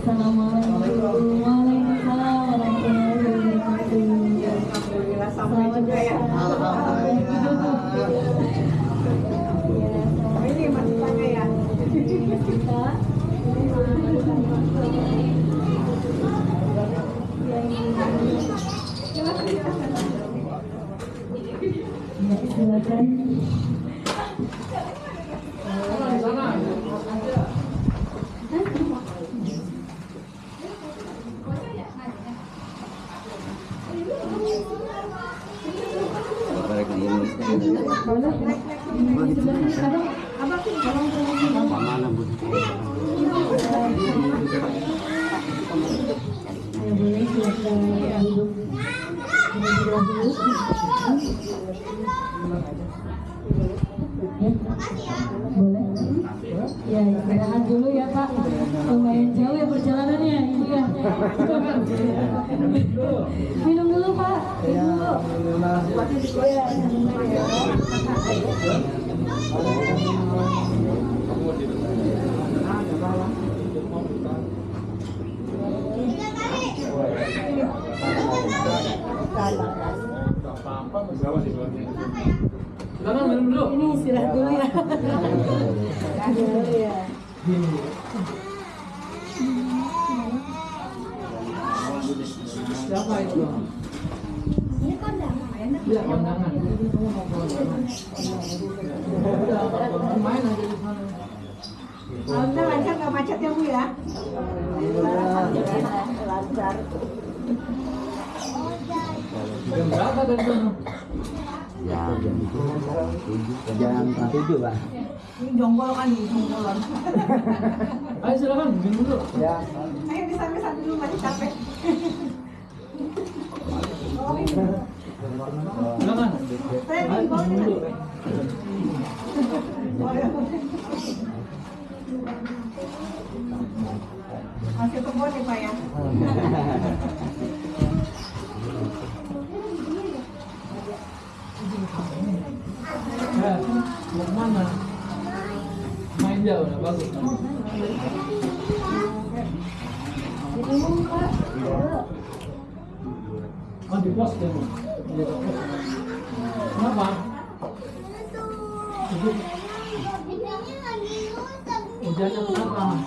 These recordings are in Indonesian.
Assalamualaikum warahmatullahi wabarakatuh. Alhamdulillah sampai juga ya. Ini masih pakai ya. Kita silakan. Boleh silakan duduk. Boleh. Ya, istirahat dulu ya Pak. Lumayan jauh ya perjalanannya. Iya. Minum dulu Pak. Minum dulu. Ini istirahat dulu ya. Siapa itu? Ini kondangan. Iya, kondangan. Main aja di sana. Alhamdulillah lancar nggak macet ya Bu ya? Lancar. Jam berapa dari sana? Jam 7 Pak. Ini jonggol kan di jonggolon. Ayo silakan, minum dulu. Ya. Ayo bisa dulu masih capek. Silakan. Saya Ayo di bawah minum dulu. masih kebun ya Pak ya? Mau kemana? Main jauh, udah bagus. Minum Pak. Oh, di pos ya, Bu? Di pos. Kenapa? Hujannya kenapa? Mana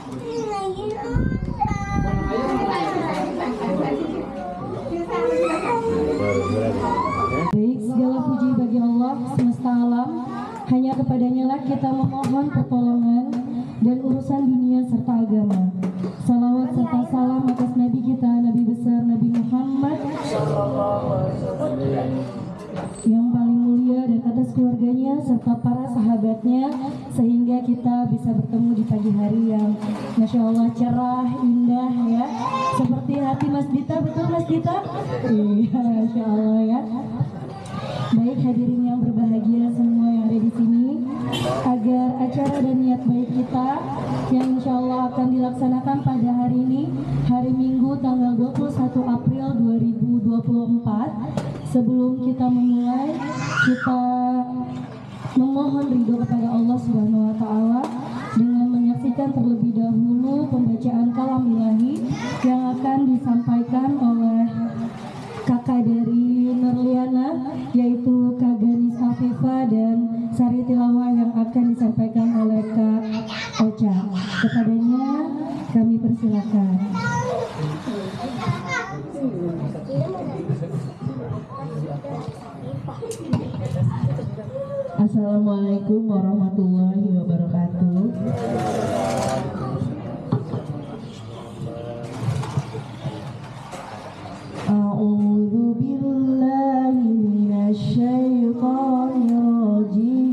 Baik, segala puji bagi Allah semesta alam. Hanya kepadanya lah kita memohon pertolongan dan urusan dunia serta agama. Salawat serta salam atas Nabi kita, Nabi besar Nabi Muhammad yang paling mulia, dan atas keluarganya serta para sahabatnya, sehingga kita bisa bertemu di pagi hari yang Masya Allah cerah, indah ya, seperti hati Mas Dita. Betul Mas Dita? Iya, Masya Allah ya. Baik hadirin yang berbahagia semua yang ada di sini, agar acara dan niat baik kita yang insya Allah akan dilaksanakan pada hari ini, hari Minggu tanggal 21 April 2024. Sebelum kita memulai, kita memohon ridho kepada Allah Subhanahu wa Ta'ala dengan menyaksikan terlebih dahulu pembacaan kalam ilahi yang akan disampaikan oleh kakak dari Nurliana, yaitu Kak Ganis Afifah, dan sari tilawah yang akan disampaikan oleh Kak Ocha. Kepadanya kami persilakan. Assalamualaikum warahmatullahi wabarakatuh. A'udzu billahi minasyaitonir rajim.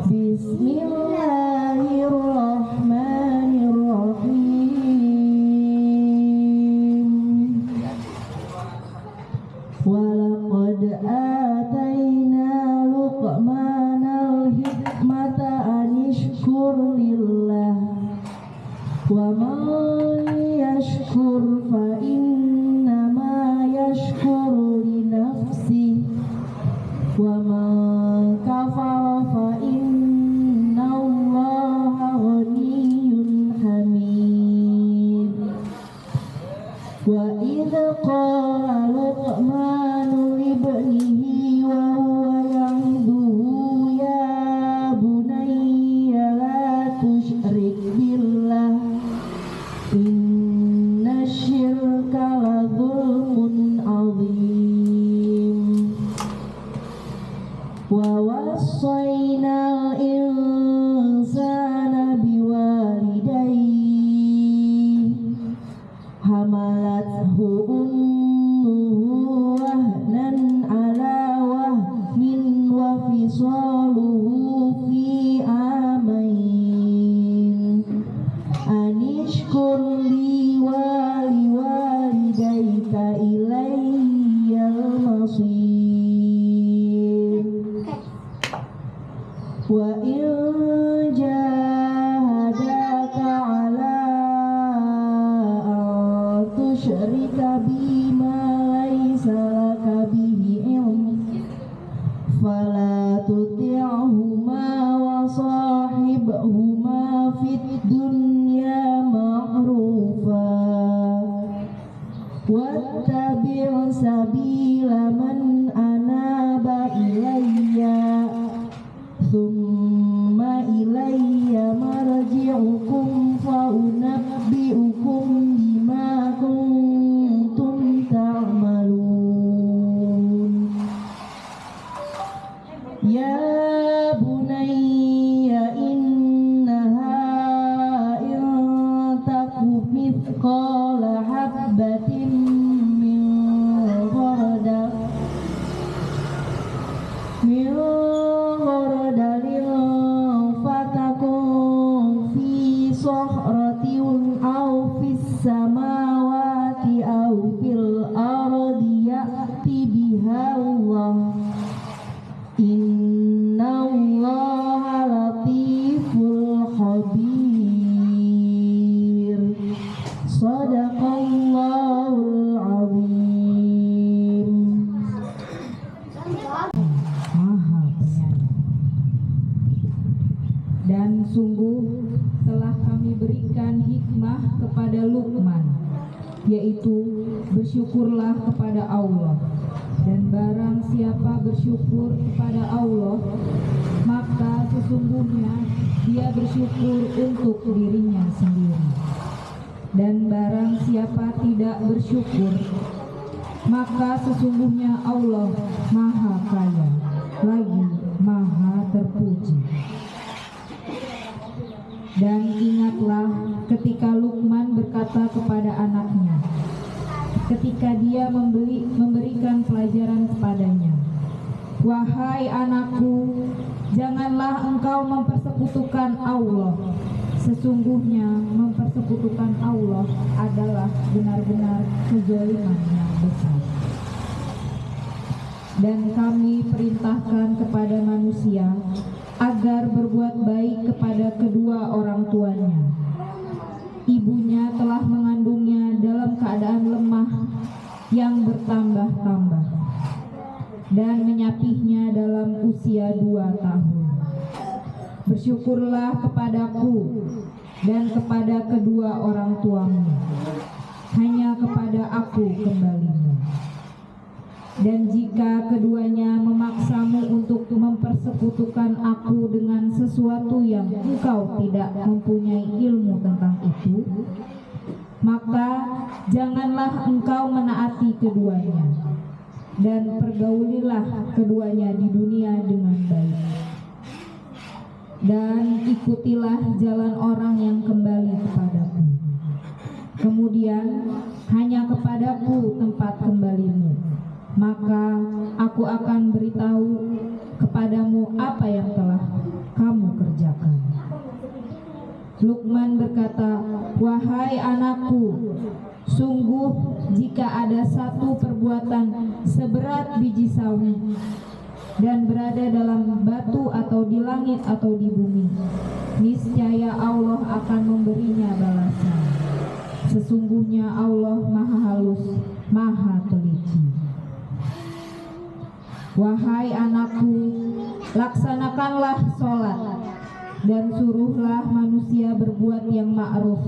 Bismillahirrahmanirrahim. Walaqad ataina Luqmanal hikmata anishkur lillah wa man yashkur fa innama yashkuru li nafsihi wa man kafara fa innallaha ghaniyyun qala Luqmanu libnihi wa huwa ya'idhuhu ya bunayya la tusyrik billah inna syirka la dzulmun 'adzim wa wassaynal insana biwalidayhi hamalathu ummuhu wahnan ala wahnin wa fisaluhu fi amain anishkur li wa liwalidayka ilayyal masir wa in jahadaka ala an tusyrika bima laysa laka bihi ilm fala tuti'huma wa sahibhuma fid dunya ma'rufa wattabi' sabila man anaba ilayya thumma ilayya marji'ukum fa unabbi'ukum bima kuntum ta'malun ya bunayya innaha in taku mithqala habbatin min khardalin fatakun fi sakhratin aw fis samawati aw fil ardi ya'ti biha Allah innallaha latiful khabir sadaqallahul azim. Maha penyayang. Dan sungguh telah kami berikan hikmah kepada Luqman, yaitu bersyukurlah kepada Allah, dan barang siapa bersyukur kepada Allah maka sesungguhnya dia bersyukur untuk dirinya sendiri, dan barang siapa tidak bersyukur maka sesungguhnya Allah maha kaya lagi maha terpuji. Dan ingatlah ketika Luqman berkata kepada anaknya ketika dia memberikan pelajaran kepadanya, wahai anakku, janganlah engkau mempersekutukan Allah. Sesungguhnya mempersekutukan Allah adalah benar-benar kezaliman yang besar. Dan kami perintahkan kepada manusia agar berbuat baik kepada kedua orang tuanya. Ibunya telah mengandungnya dalam keadaan lemah yang bertambah-tambah dan menyapihnya dalam usia 2 tahun. Bersyukurlah kepadaku dan kepada kedua orang tuamu, hanya kepada aku kembalimu. Dan jika keduanya memaksamu untuk mempersekutukan aku dengan sesuatu yang engkau tidak mempunyai ilmu tentang itu, maka janganlah engkau menaati keduanya, dan pergaulilah keduanya di dunia dengan baik. Dan ikutilah jalan orang yang kembali kepadaku. Kemudian hanya kepadaku tempat kembalimu, maka aku akan beritahu kepadamu apa yang telah kamu kerjakan. Luqman berkata, wahai anakku, sungguh jika ada satu perbuatan seberat biji sawi dan berada dalam batu atau di langit atau di bumi, niscaya Allah akan memberinya balasan. Sesungguhnya Allah maha halus, maha teliti. Wahai anakku, laksanakanlah sholat dan suruhlah manusia berbuat yang ma'ruf,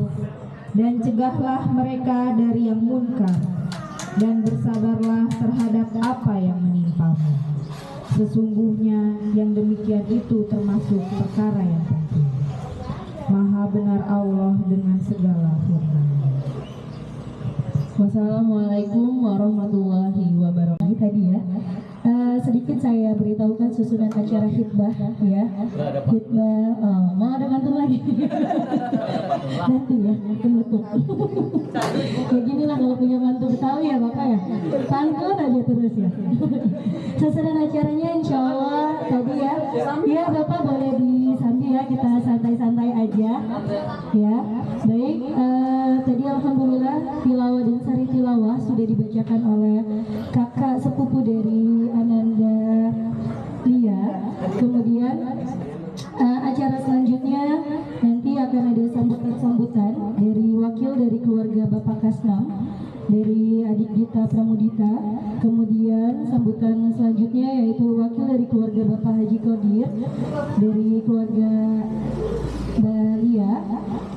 dan cegahlah mereka dari yang munkar, dan bersabarlah terhadap apa yang menimpamu. Sesungguhnya yang demikian itu termasuk perkara yang penting. Maha benar Allah dengan segala firman-Nya. Wassalamualaikum warahmatullahi wabarakatuh. Tadi ya, sedikit saya beritahukan susunan acara khitbah ya. Khitbah, mau ada pantun lagi? Nanti ya, penutup. Kayak gini lah kalau punya mantu Betawi ya Bapak ya. Pantun aja terus ya. Susunan acaranya insya Allah tadi ya. Ya Bapak boleh disambi ya, kita santai-santai aja. Ya, baik. Tadi alhamdulillah tilawah dan sari tilawah sudah dibacakan oleh kakak sepupu dari Ananda Lia. Kemudian acara selanjutnya nanti akan ada sambutan-sambutan dari wakil dari keluarga Bapak Kasnam, dari adik Dita Pramudita. Kemudian sambutan selanjutnya yaitu wakil dari keluarga Bapak Haji Kodir dari keluarga Balia.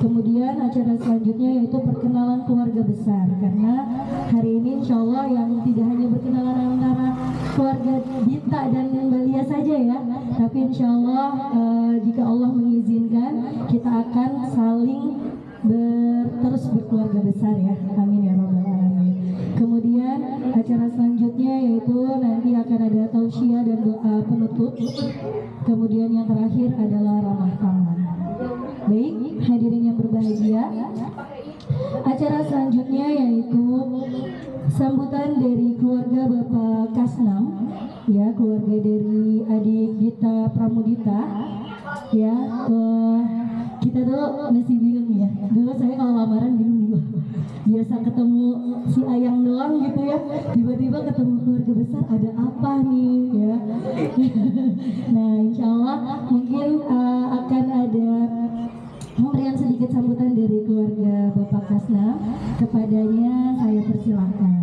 Kemudian acara selanjutnya yaitu perkenalan keluarga besar, karena hari ini insya Allah yang tidak hanya berkenalan antara keluarga Dita dan Balia saja ya, tapi insya Allah jika Allah mengizinkan kita akan saling terus berkeluarga besar ya, amin ya rabbal alamin. Kemudian acara selanjutnya yaitu nanti akan ada tausiah dan doa penutup. Kemudian yang terakhir adalah ramah tamah. Baik, hadirin yang berbahagia, acara selanjutnya yaitu sambutan dari keluarga Bapak Kasnam, ya, keluarga dari adik Dita Pramudita, ya. Kita tuh masih bingung ya. Dulu saya kalau lamaran bingung nih, biasa ketemu si Ayang doang gitu ya, tiba-tiba ketemu keluarga besar, ada apa nih ya. Nah insya Allah mungkin akan ada pemberian sedikit sambutan dari keluarga Bapak Kasnam. Kepadanya saya persilahkan.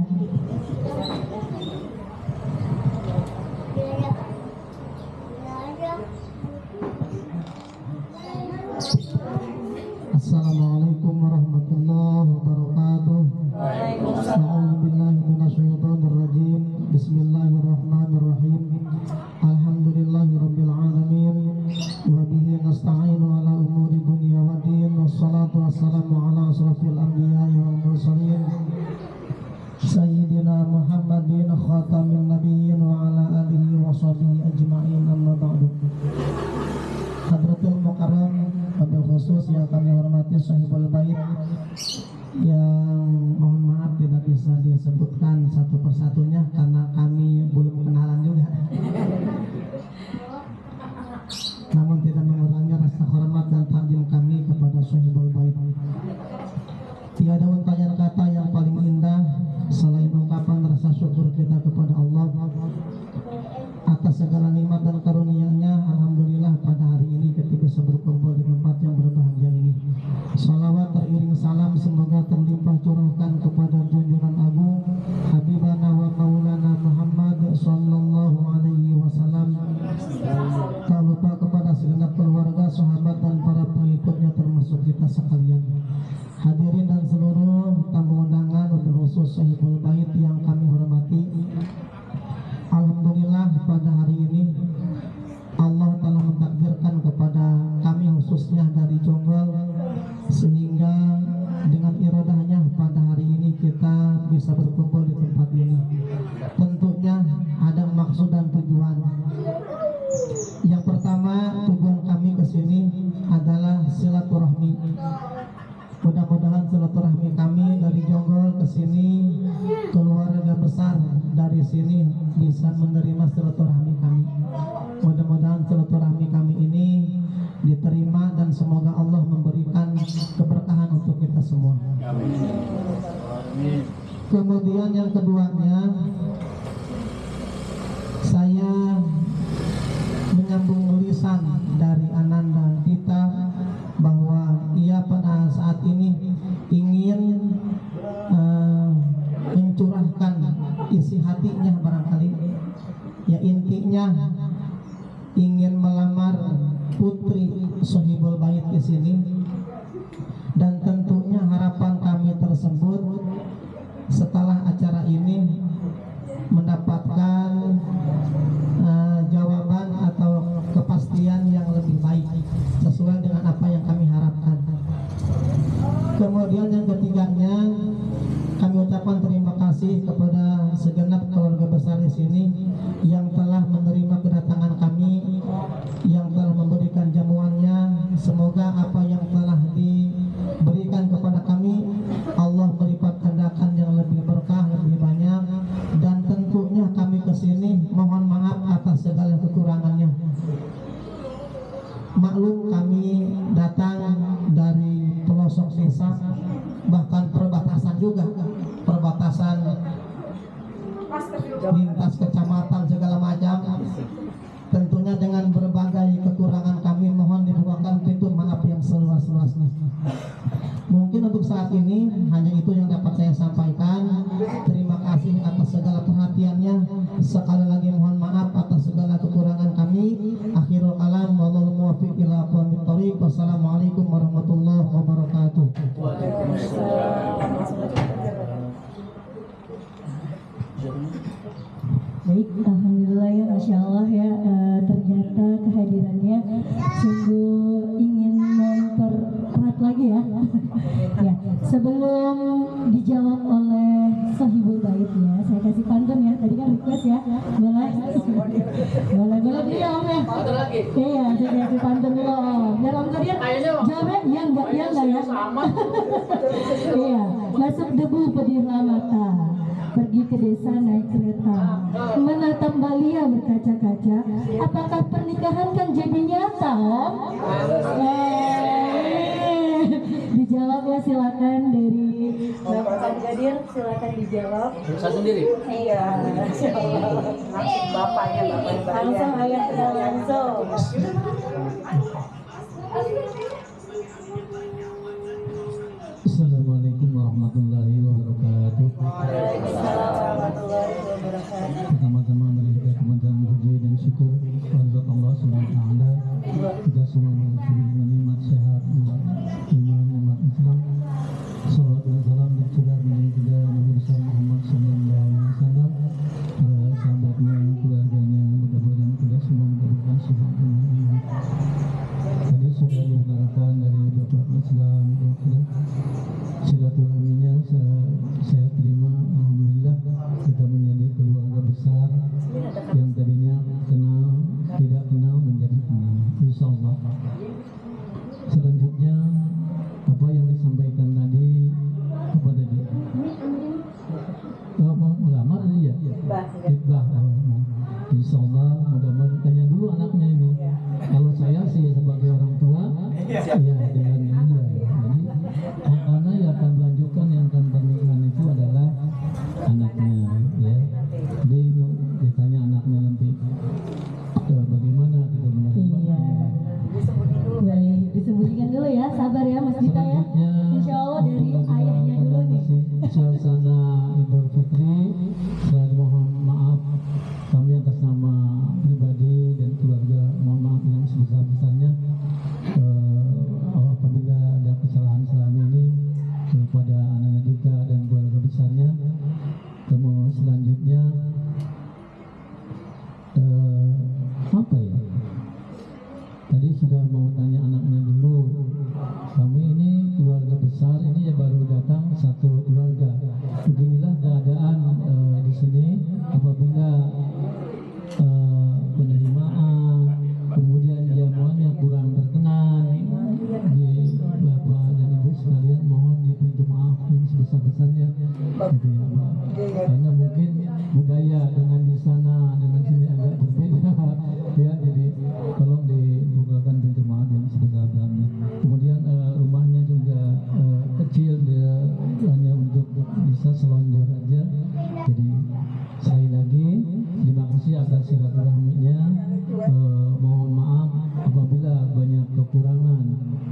Assalamualaikum warahmatullahi wabarakatuh. A'udzubillahi minasyaitonir rajim. Bismillahirrahmanirrahim. Alhamdulillahirabbil alamin wa bihi nasta'inu ala umuri dunya waddin. Wassalatu wassalamu ala asrofil anbiya'i wal mursalin Sayyidina Muhammadin khatamin nabiyyin wa ala alihi wa sahbihi ajma'in, amma ba'du. Hadratul Mukarram, wabil khusus yang kami hormati Sahibul Bait, yang mohon maaf tidak bisa disebutkan satu persatunya karena kami belum kenalan juga. Namun tidak mengurangi rasa hormat dan takdim kami kepada Sahibul Bait. Tiada untayan kata yang paling indah selain ungkapan rasa syukur kita kepada Allah atas segala nikmat dan karunia-Nya. Alhamdulillah pada hari ini kita bisa berkumpul di tempat yang berbahagia ini. Salawat teriring salam semoga terlimpah curahkan kepada junjungan agung Habibana wa Maulana Muhammad sallallahu alaihi wasallam. Tak lupa kepada segenap keluarga, sahabat dan para pengikutnya termasuk kita sekalian. Hadirin dan seluruh tamu undangan, khusus Sahibul Bait yang kami hormati. Alhamdulillah pada hari ini Allah telah mentakdirkan kepada kami khususnya dari Jonggol, sehingga dengan iradahnya pada hari ini kita bisa berkumpul di tempat ini. Tentunya ada maksud dan tujuan. Yang pertama, tujuan kami ke sini adalah silaturahmi. Mudah-mudahan silaturahmi kami dari Jonggol ke sini, keluarga besar dari sini bisa menerima silaturahmi kami. Mudah-mudahan silaturahmi kami ini diterima dan semoga Allah memberikan keberkahan untuk kita semua. Kemudian yang keduanya, saya menyambung lisan dari Ananda Dita bahwa ia pada saat ini ingin mencurahkan isi hatinya, barangkali ya intinya ingin melamar putri Sahibul Bait di sini, dan tentunya harapan kami tersebut setelah acara ini mendapatkan jawaban atau kepastian yang lebih baik sesuai dengan apa yang kami harapkan. Kemudian yang ketiganya, kami ucapkan terima kasih kepada segenap keluarga besar di sini yang telah menerima kedatangan kami, yang telah memberikan jamuannya. Semoga apa yang telah diberikan kepada kami Allah berlipat gandakan yang lebih berkah, lebih banyak. Dan tentunya kami kesini mohon maaf atas segala kekurangannya. Maklum kami datang dari pelosok desa, bahkan perbatasan juga, perbatasan lintas kecamatan segala macam. Tentunya dengan berbagai kekurangan kami mohon dibukakan pintu maaf yang seluas-luasnya. Mungkin untuk saat ini hanya itu yang dapat saya sampaikan. Terima kasih atas segala perhatiannya. Sekali lagi mohon maaf atas segala kekurangan kami. Akhirul kalam, wallahu muwaffiq ila aqwamit thoriq. Wassalamualaikum warahmatullahi wabarakatuh. Baik, alhamdulillah ya, masya Allah ya, ternyata kehadirannya sungguh ingin mempererat lagi ya. Ya, sebelum dijawab oleh Sohibul Bait ya, saya kasih pantun ya. Tadi kan request ya, boleh, boleh dia Om ya. Iya, saya kasih pantun dulu Om. Biar Om Kadir jawabnya iya enggak ya. Iya, masuk debu pedirlah mata. Pergi ke desa naik kereta, menatap Balia berkaca-kaca. Apakah pernikahan kan jadi nyata, Om? Dijawab ya, silakan dari Bapak Gadir, silakan dijawab. Saya sendiri. Iya, Langsung bapaknya, bapak langsung ayah kenal langsung. Assalamualaikum warahmatullahi wabarakatuh. Waalaikumsalam warahmatullahi wabarakatuh. Pertama-tama memberikan kemuliaan puji dan syukur kepada Allah Subhanahu wa taala. Kita semua mensyukuri nikmat sehat, iman, nikmat Islam. Salawat dan salam tercurah dari kita Nabi besar Muhammad sallallahu alaihi wasallam, para sahabatnya, keluarganya, mudah-mudahan kita semua mendapatkan sifat iman. Tadi sudah diutarakan dari Bapak Islam, silaturahminya saya terima, alhamdulillah kita menjadi keluarga besar yang tadinya kenal tidak kenal menjadi kenal, insyaallah. Selanjutnya apa yang disampaikan tadi apa tadi? Melamar ya? Khitbah. Insyaallah mudah-mudahan tanya dulu anaknya ini. Kalau saya sih sebagai orang tua ya dengan ini ya. Jadi karena yang akan melanjutkan, yang akan pernikahan itu adalah anaknya ya. Jadi ditanya anaknya nanti bagaimana kita menerima. Iya. Baik, disembunyikan dulu ya, sabar ya Mas Dita ya. Insya Allah dari ayahnya dulu nih. Suasana Idul Fitri, saya mohon maaf kami atas nama pribadi dan keluarga, mohon maaf yang sebesar-besarnya apabila ada kesalahan selama ini kepada anak-anak Dika dan keluarga besarnya. Kemudian selanjutnya apa ya? Tadi sudah mau tanya anaknya dulu. Kami ini keluarga besar, ini ya baru datang satu keluarga. Beginilah keadaan di sini apabila penerimaan, kemudian jamuannya kurang berkenan. Di Bapak dan Ibu sekalian mohon diberi maaf yang sebesar-besarnya. Gitu ya, Pak. Karena mungkin budaya dengan di sana dengan sini agak berbeda. Ya, jadi tolong dibukakan pintu maaf yang sebesar-besarnya. Kemudian rumahnya juga kecil, dia hanya untuk bisa selonjor aja. Jadi sekali lagi terima kasih atas silaturahminya. Mohon maaf apabila banyak kekurangan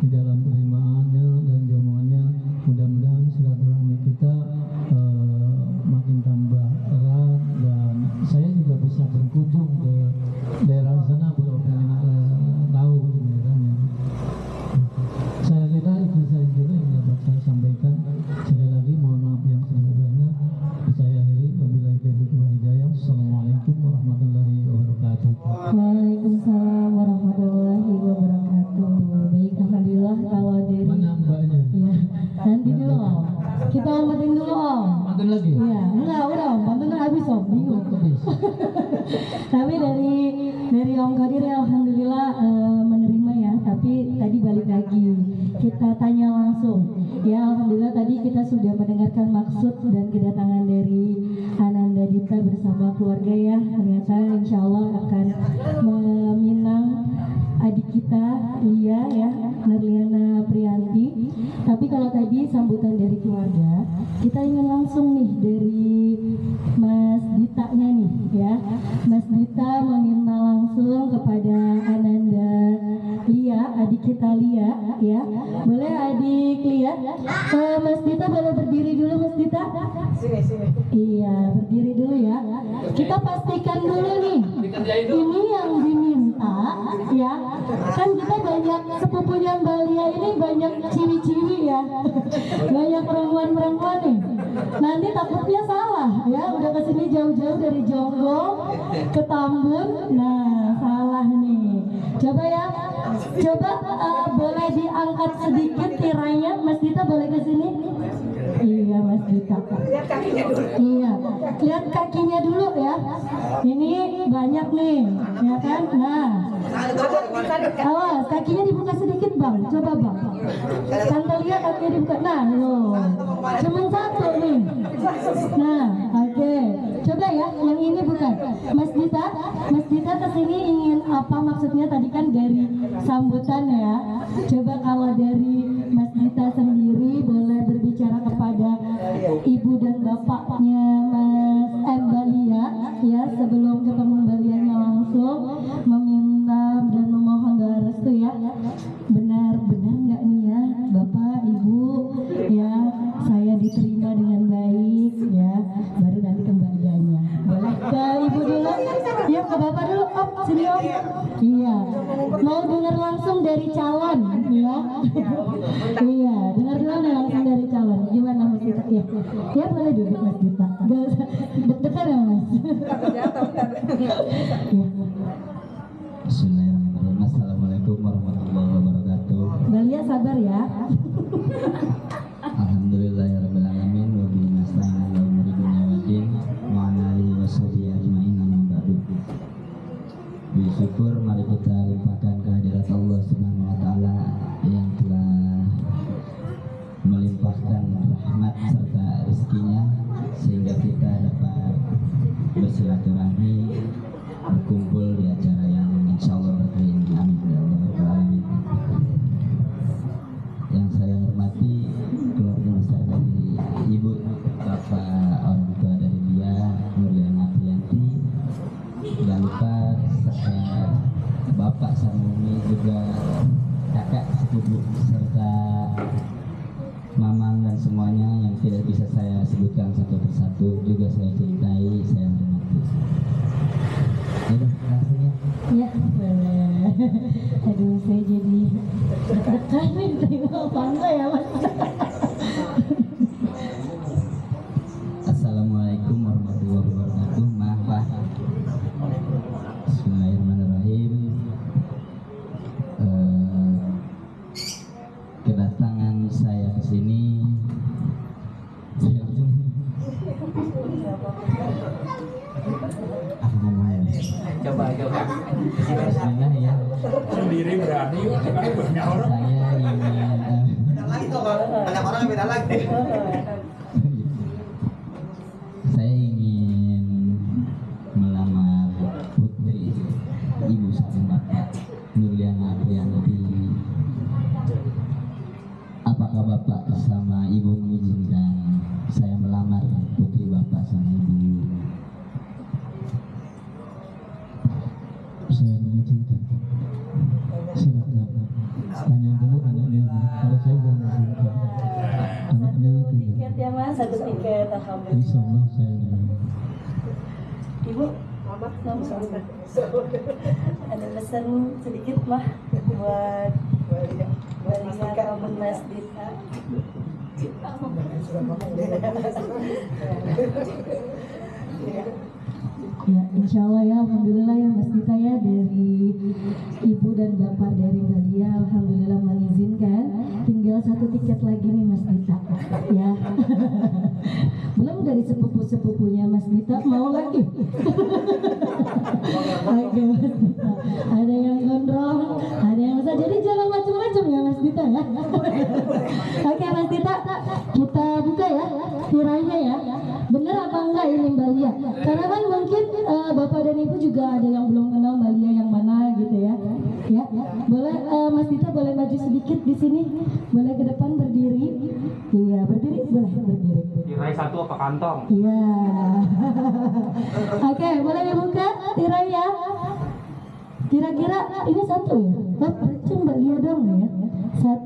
di dalam penerimaannya dan jamuannya. Mudah-mudahan silaturahmi kita Nanti dulu Om. Kita ombatin dulu Om. Pantun lagi. Iya, enggak udah Om, pantunnya habis Om. Bingung. Habis. Tapi dari Om Qadir ya alhamdulillah menerima ya. Tapi tadi balik lagi kita tanya langsung. Ya alhamdulillah tadi kita sudah mendengarkan maksud dan kedatangan dari Ananda Dita bersama keluarga ya. Ternyata insya Allah akan meminang adik kita Lia ya, Nerliana Prianti. Tapi kalau tadi sambutan dari keluarga, kita ingin langsung nih dari Mas Dita-nya nih ya. Mas Dita meminta langsung kepada Ananda Lia, adik kita Lia ya. Boleh adik Lia? Mas Dita boleh berdiri dulu Mas Dita? Sini. Iya, berdiri dulu ya. Kita pastikan dulu nih. Ini yang diminta ya. Kan kita banyak sepupunya Mbak Lia ini banyak ciwi-ciwi ya. Banyak perempuan-perempuan nih. Nanti takutnya salah ya. Udah kesini jauh-jauh dari Jonggol ke Tambun. Nah, salah nih. Coba ya. Coba boleh diangkat sedikit tirainya. Mas Dita boleh ke sini? Iya Mas Dita. Lihat kakinya dulu. Iya, lihat kakinya dulu ya. Ini banyak nih, ya kan? Nah, awas kakinya dibuka sedikit bang. Coba bang. Tante lihat kakinya dibuka. Nah, loh, cuma satu nih. Nah, oke. Coba ya, yang ini bukan. Mas Dita kesini ingin apa maksudnya tadi kan dari sambutan ya. Coba kalau dari Mas Dita sendiri boleh berbicara kepada ibu dan bapaknya Mas Mbak Lia ya, sebelum ketemu Mbak Lianya langsung meminta dan memohon doa restu ya. Benar-benar nggak nih ya Bapak Ibu ya, saya diterima dengan baik ya, baru nanti ke Mbak Lianya. Boleh ke Ibu dulu ya, ke Bapak dulu Om, sini Om. Iya, mau dengar langsung dari calon ya. Iya, dengar dulu nih langsung dari calon. Gimana Mas Dita? Ya boleh duduk Mas Dita. Gak usah deg-degan ya Mas. Bismillahirrahmanirrahim. Assalamualaikum warahmatullahi wabarakatuh. Mbak Lia sabar ya. Alhamdulillahirrahmanirrahim. Wa bihi nasta'in ala umuri dunya waddin. Wa ala alihi wa sahbihi ajma'in, amma ba'du. Bersyukur mari kita limpahkan kehadirat Allah Subhanahu wa taala yang telah melimpahkan rahmat serta rezekinya sehingga kita dapat bersilaturahmi, berkumpul di acara yang insyaallah berkah ini. Amin ya rabbal alamin. Yang saya hormati keluarga besar dari ibu, bapak, orang tua dari dia, Nerliana Prianti, tidak lupa bapak Samumi, juga kakak sepupu serta mamang dan semuanya yang tidak bisa saya sebutkan satu persatu, juga saya cintai, saya hormati. Udah, langsung ya. Ya boleh. Aduh saya jadi deg-degan nih, terima apa enggak ya Mas? Assalamualaikum warahmatullahi wabarakatuh. Maaf Pak. Bismillahirrahmanirrahim. Kedatangan saya ke sini apa ngomongnya? Coba. Bismillah ya. Sendiri berani, sekarang banyak orang. Saya ingin Banyak orang yang beda lagi. saya ingin melamar putri ibu sama bapak Nerliana Prianti. Apakah bapak sama ibu mengizinkan saya melamar putri bapak sama ibu? Saya mengizinkan. Silakan. Tanya dulu anaknya. Kalau saya belum mengizinkan. Anaknya itu. Tiket ya Mas, satu tiket alhamdulillah. Insya Allah saya menerima. Ibu, nama ada pesan sedikit mah buat Mbak ataupun Mas Dita. Ya, insya Allah ya, alhamdulillah ya Mas Dita ya, dari ibu dan bapak dari Mbak Lia alhamdulillah mengizinkan. Tinggal tinggal 1 tiket lagi nih Mas Dita, ya. Belum dari sepupu-sepupunya Mas Dita, mau lagi? Oke Mas Dita, ada yang gondrong, ada yang besar, jadi jangan macam-macam ya Mas Dita ya. Oke Mas Dita, kita buka ya tirainya ya. Bener apa enggak ini Mbak Lia? Karena kan mungkin Bapak dan Ibu juga ada yang belum kenal Mbak Lia yang mana gitu ya. Ya, boleh Mas Dita boleh maju sedikit di sini, boleh ke depan berdiri. Iya berdiri, boleh berdiri. Tirai 1 apa kantong? Iya. Oke, boleh dibuka tirai ya. Kira-kira ini 1 ya? Oh, coba lihat dong ya. 1,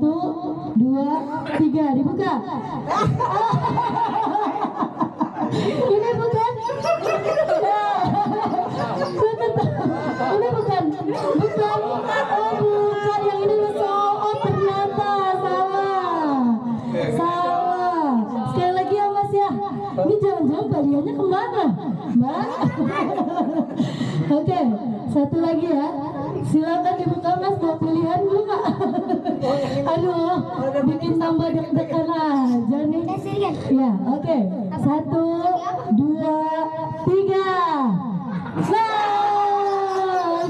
2, 3 dibuka. Ini bukan. Ini bukan. Bukan. Oh, bukan. Yang ini oh ternyata salah. Salah. Sekali lagi ya Mas ya. Ini jangan-jangan baliannya kemana, Mbak? Oke, 1 lagi ya. Silakan dibuka Mas, mau pilihan dulu Kak. Aduh, bikin tambah deg-degan aja nih. Ya, oke. 1, 2, 3.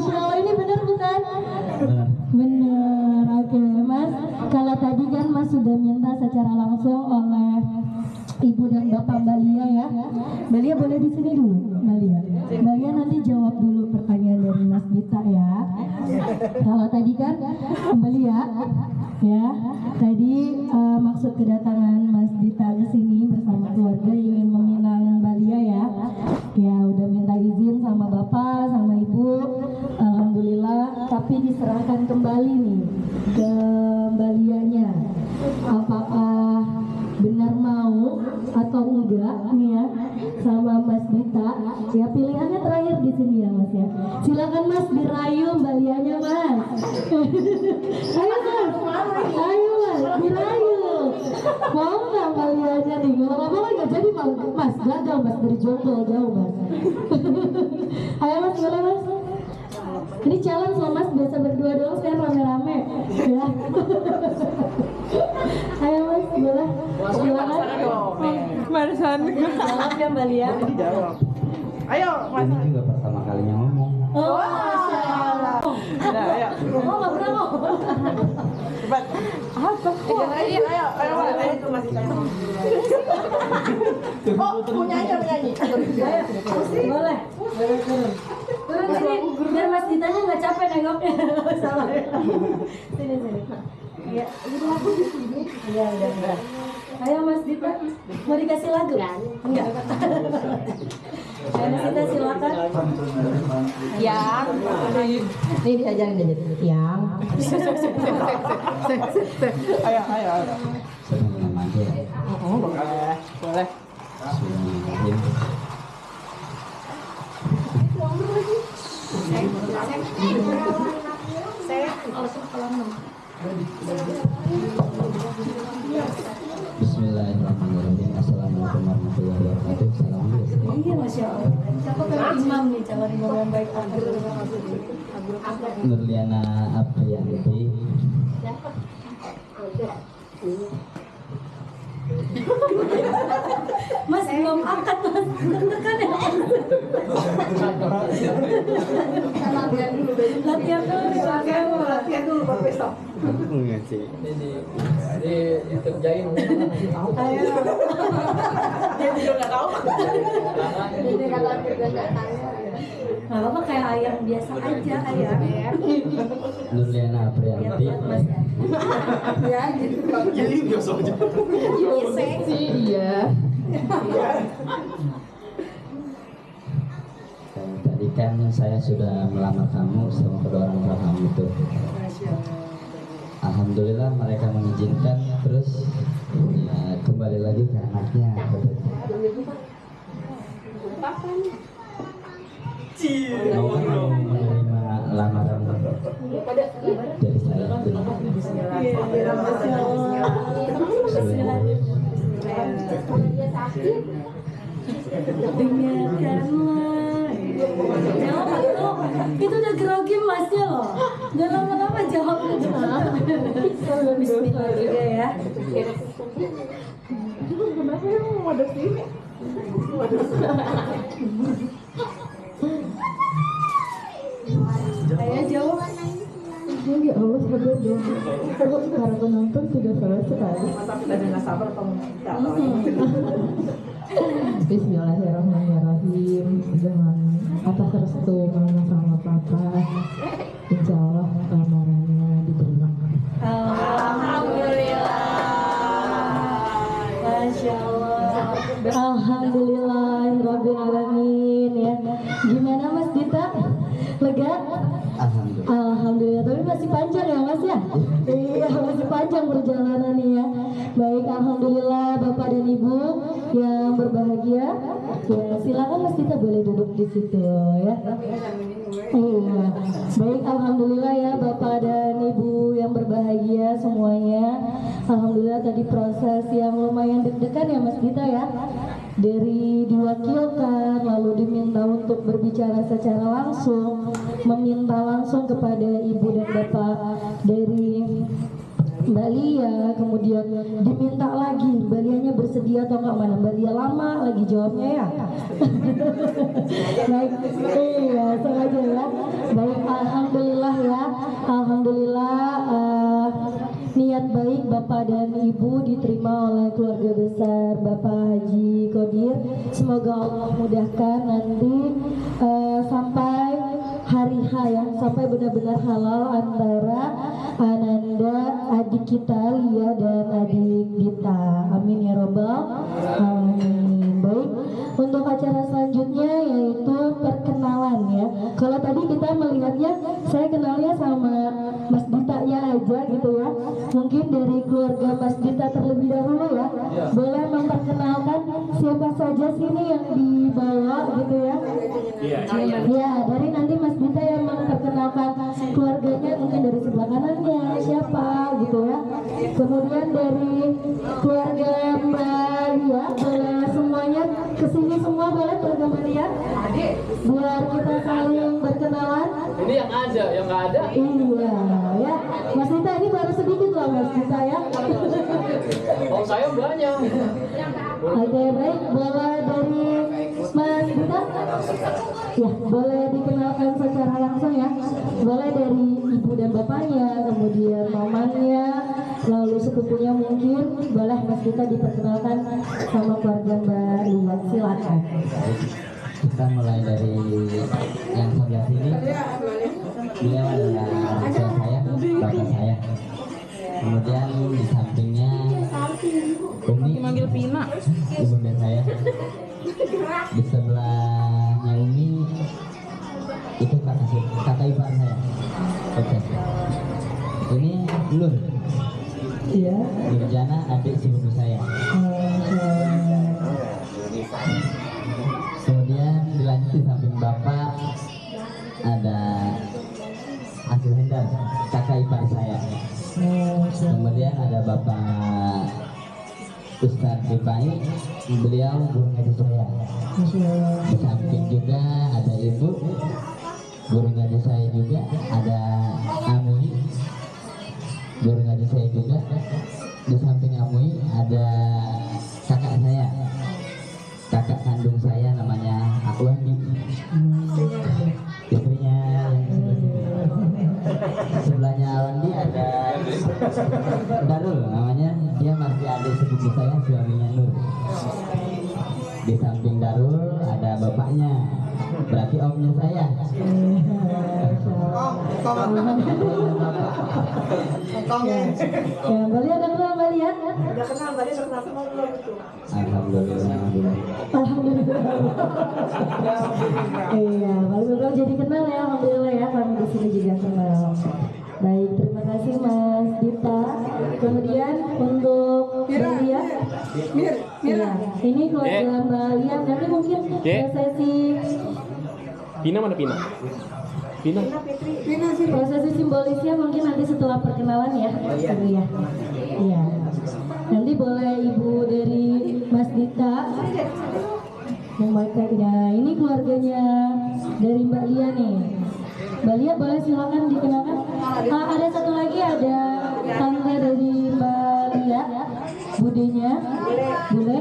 Nah, ini benar bukan? Benar. Oke, Mas. Kalau tadi kan Mas sudah minta secara langsung oleh Ibu dan Bapak Mbak Lia ya. Mbak Lia boleh di sini dulu, Mbak Lia. Mbak Lia nanti jawab dulu pertanyaan dari Mas Dita ya. Kalau tadi kan Mbak Lia ya, tadi maksud kedatangan Mas Dita ke sini bersama keluarga ingin meminang Mbak Lia ya. Ya udah minta izin sama Bapak, sama Ibu. Alhamdulillah, tapi diserahkan kembali nih ke Mbak Lianya. Apakah benar mau atau enggak nih ya sama Mas Dita? Ya pilihannya terakhir di sini ya Mas ya. Silakan Mas dirayu Mbak Lianya Mas. Ayo Mas, ayo Mas dirayu. Mau nggak Mbak Lianya nih? Kalau mau nggak jadi Mas gagal Mas dari jomblo jauh Mas. Ayo Mas boleh Mas. Ini challenge loh Mas, biasa berdua doang sekarang rame-rame ya. Ayo Mas, boleh. Silakan. Marisan. Jawab ya Mbak Lia. Ayo, Mas. Ini juga pertama kalinya ngomong. Oh, Masya Allah. Nah, ayo. Oh, nggak pernah ngomong. Cepat. Apa? Ayo, itu masih sama. Oh, punya aja menyanyi. Boleh. Turun. Turun sini, biar Mas Ditanya nggak capek nengoknya. Salah ya. Sini. Ya, itu aku di sini. Iya. Ayo Mas Dita, mau dikasih lagu? Enggak. Ayo Mas Dita silakan. Yang ini diajarin aja. Yang. Ayo. Senang nama aja ya. Boleh. Bismillahirrahmanirrahim. Bismillahirrahmanirrahim. Assalamualaikum warahmatullahi wabarakatuh. Salam dulu. Iya Masya Allah. Siapa calon imam nih, calon imam yang baik? Nurliana Apriyanti. Mas belum angkat Mas, tekan ya. Latihan dulu baru besok. Enggak sih. Jadi untuk jaim. Ayo. Dia juga nggak tahu. Jadi kata juga nggak tahu. Nggak apa-apa kayak ayam biasa aja ayam. Nurliana Apriyanti. Mas ya. Ya gitu. Jadi biasa aja. Seksi. Iya. Dan tadi kan saya sudah melamar kamu sama kedua orang tua kamu itu. Alhamdulillah mereka mengizinkan, terus ya kembali lagi ke anaknya. Mau menerima lamaran dari saya. Dengarkanlah Jawab itu udah grogi masnya loh. Gak lama-lama jawabnya. Bismillah juga ya. Kenapa yang mau modus ini? Saya jawab. Ya Allah, sabar dong. Para penonton sudah selesai. Masa kita nggak sabar atau Bismillahirrahmanirrahim. Dengan atas restu mama sama papa, insya Allah lamarannya diterima. Alhamdulillah. Masya Allah. Alhamdulillahirabbil alamin ya. Gimana Mas Dita? Lega? Alhamdulillah. Alhamdulillah, tapi masih panjang ya Mas ya? Iya, masih panjang perjalanan nih ya. Baik, alhamdulillah Bapak dan Ibu yang berbahagia. Ya, silakan Mas Dita boleh duduk di situ ya. Iya. Baik, alhamdulillah ya Bapak dan Ibu yang berbahagia semuanya. Alhamdulillah tadi proses yang lumayan deg-degan ya Mas Dita ya. Dari diwakilkan lalu diminta untuk berbicara secara langsung, meminta langsung kepada ibu dan bapak dari Mbak Lia, kemudian diminta lagi Mbak Lianya bersedia atau enggak, mana Mbak Lia lama lagi jawabnya ya. Baik, iya sengaja ya. Baik, alhamdulillah ya, alhamdulillah niat baik Bapak dan Ibu diterima oleh keluarga besar Bapak Haji Qodir. Semoga Allah mudahkan nanti sampai hari H ya, sampai benar-benar halal antara Ananda, adik kita Lia dan adik kita. Amin ya robbal alamin. Baik, untuk acara selanjutnya yaitu perkenalan ya. Kalau tadi kita melihatnya, saya kenalnya sama Mas Dita ya aja gitu ya. Mungkin dari keluarga Mas Dita terlebih dahulu ya. Boleh memperkenalkan siapa saja sini yang dibawa gitu ya. Ya, dari nanti Mas Dita yang memperkenalkan keluarganya, mungkin dari sebelah kanannya siapa gitu ya. Kemudian dari keluarga Mbak Lia, boleh semuanya kesini semua, boleh keluarga Mbak Lia, biar kita saling berkenalan. Ini yang ada, yang nggak ada. Iya ya, Mas Dita ini baru sedikit loh Mas Dita ya. Oh saya banyak. Oke baik, boleh dari Mas Dita? Ya, boleh dikenalkan secara langsung ya. Boleh dari ibu dan bapaknya, kemudian mamanya, lalu sepupunya mungkin. Boleh Mas Dita diperkenalkan sama keluarga Mbak Lia, silakan. Kita mulai dari yang sebelah sini. Beliau adalah orang tua saya, bapak saya. Kemudian di sampingnya Umi, Manggil Pina. ibunda saya. Di sebelahnya Umi itu kakak ipar saya. Oke. Ini Nur. Iya. Nurjana, adik sepupu saya. Kemudian dilanjut di samping bapak ada Asil Hendar, kakak ipar saya. Kemudian ada bapak Ustadz Rifai, beliau guru ngaji saya. Di samping juga ada ibu guru ngaji saya juga, ada Amui guru ngaji saya juga. Di samping Amui ada kakak saya, kakak kandung saya namanya Akwandi, istrinya yang sebelahnya Awandi ada Darul namanya, dia masih adik sepupu saya, suaminya Nur. Di samping Darul ada bapaknya, berarti omnya saya. Ya, Mbak Lia, udah kenal Mbak Lia? Udah kenal tadi, udah kenal sama belum itu? Alhamdulillah. Alhamdulillah. Iya, baru jadi kenal ya, alhamdulillah ya, kami di sini juga kenal. Baik, terima kasih Mas Dita. Kemudian untuk Mbak Lia, iya, ini keluarga Mbak Lia. Nanti mungkin prosesi Pina mana Pina? Pina. prosesi simbolisnya mungkin nanti setelah perkenalan ya, Ibu ya. Iya. Nanti boleh Ibu dari Mas Dita membaca. Ya, ini keluarganya dari Mbak Lia nih. Mbak Lia boleh silakan dikenalkan. Ada satu lagi, ada tante dari Mbak Lia, budenya, bule.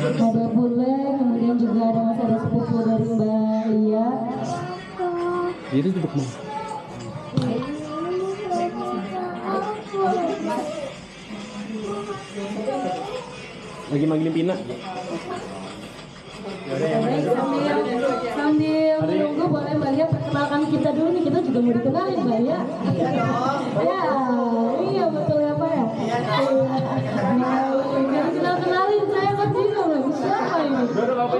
Ada bule, kemudian juga masih ada sepupu dari Mbak Lia. Jadi duduk mau. Lagi manggilin Pina. Sambil menunggu, boleh Mbak Lia perkenalkan kita dulu nih. Kita juga mau dikenalin Mbak Lia. Ya, iya betul ya Pak ya. Kenalin saya kan bingung lagi siapa ini.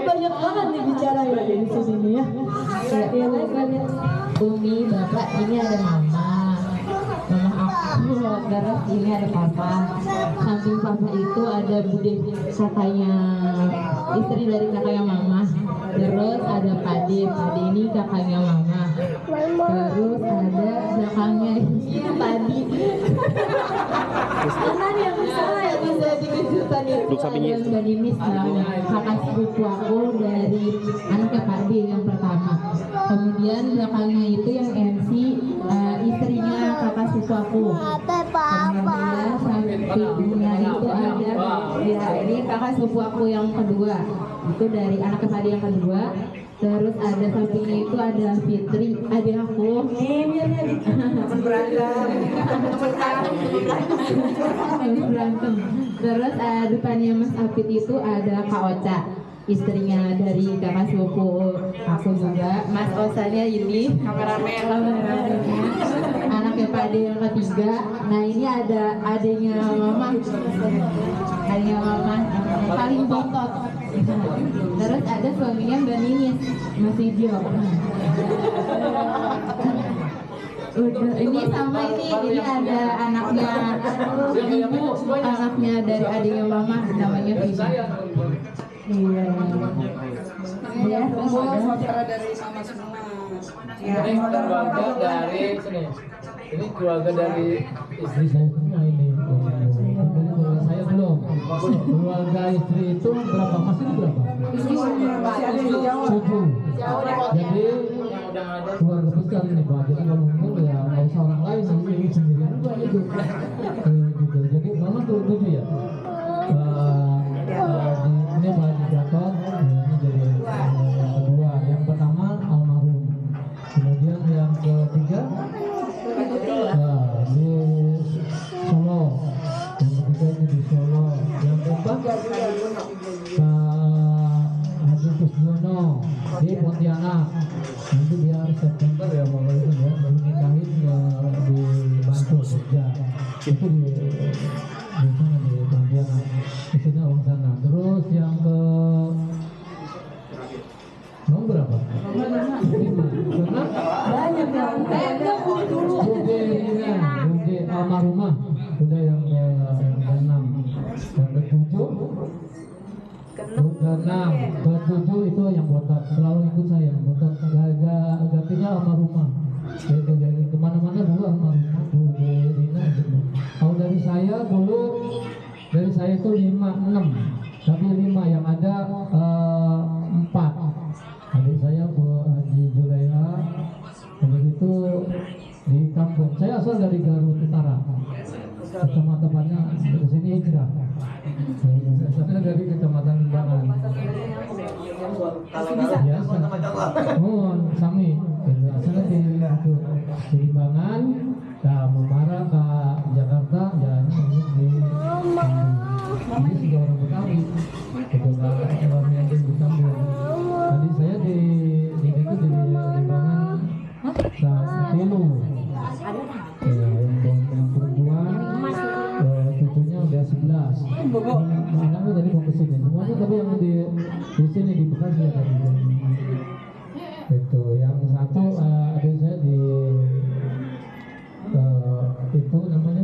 Banyak banget nih bicara ya di sini ya. Ya, baik. Umi, bapak, ini ada mama aku, terus ini ada papa. Samping papa itu ada bude, kakaknya, istri dari kakaknya mama. Terus ada Pade ini kakaknya mama. Terus ada belakangnya Padi. Mana yang salah ya Bisa dikejutan itu Duduk sampingnya. ada Mbak Ninis namanya, kakak sepupu aku dari anaknya Pade yang pertama. Kemudian belakangnya itu yang MC istrinya kakak sepupu aku. Kemudian sampingnya itu ada ya ini kakak sepupu aku yang kedua, itu dari anaknya Pade yang kedua. Terus ada sampingnya itu ada Fitri, adik aku. Berantem. Terus depannya Mas Apit itu ada Kak Ocha, istrinya dari kakak sepupu aku juga. Mas Osanya ini kameramen. Anaknya Pade yang ketiga. Nah ini ada adiknya mama. Adiknya mama paling bontot. Terus ada suaminya Mbak Ninis, Mas Ijo. Udah, ini sama ini ada anaknya ibu, anaknya dari adiknya mama, namanya Vivi. Iya. Ya, Saudara dari mama semua. Ini keluarga dari sini. Ini keluarga dari Istri saya semua ini. Jadi keluarga saya belum. Keluarga istri itu berapa? Masih berapa? masih ada di Jawa. 7. Jadi keluarga besar ini Pak. Jadi kalau ngumpul ya nggak usah orang lain, ini sendirian Pak gitu. Gitu. Jadi mama tuh 7 ya. Ini Pak di Gatot, ini jadi yang kedua. Yang pertama almarhum. Kemudian yang ketiga di Solo. Yang ketiga ini di Solo. Yang keempat Haji Kusdono di Pontianak. Nanti biar September ya mau itu ya baru nikahin di Bantul Jogja. Itu di sana di Pontianak. Isinya orang sana. Terus yang ke nomor berapa? 5. Karena banyak yang Budi almarhumah sudah yang ke-6. Yang ke-7 ke-6 itu yang botak selalu ikut saya. Botak gantinya almarhumah. Jadi kemana-mana dulu almarhumah Bu Rina gitu. Kalau dari saya dulu itu 5-6, tapi 5 yang ada 4. Adik saya Bu Haji Juleha, begitu di kampung. Saya asal dari Garut Utara, kecamatan ke sini hijrah. Saya dari kecamatan Limbangan. Biasa. Oh, Sami. Asalnya di itu di Limbangan. Nah, Mumarah ke Jakarta, ya ini sudah orang Betawi. Itu orang yang di kampung. Tadi saya di itu di Limbangan Kilo. Ya, yang perempuan cucunya udah 11. Anaknya tadi mau ke sini. Semuanya tapi yang di sini di Bekasi ya tadi. Itu yang satu adik saya di itu namanya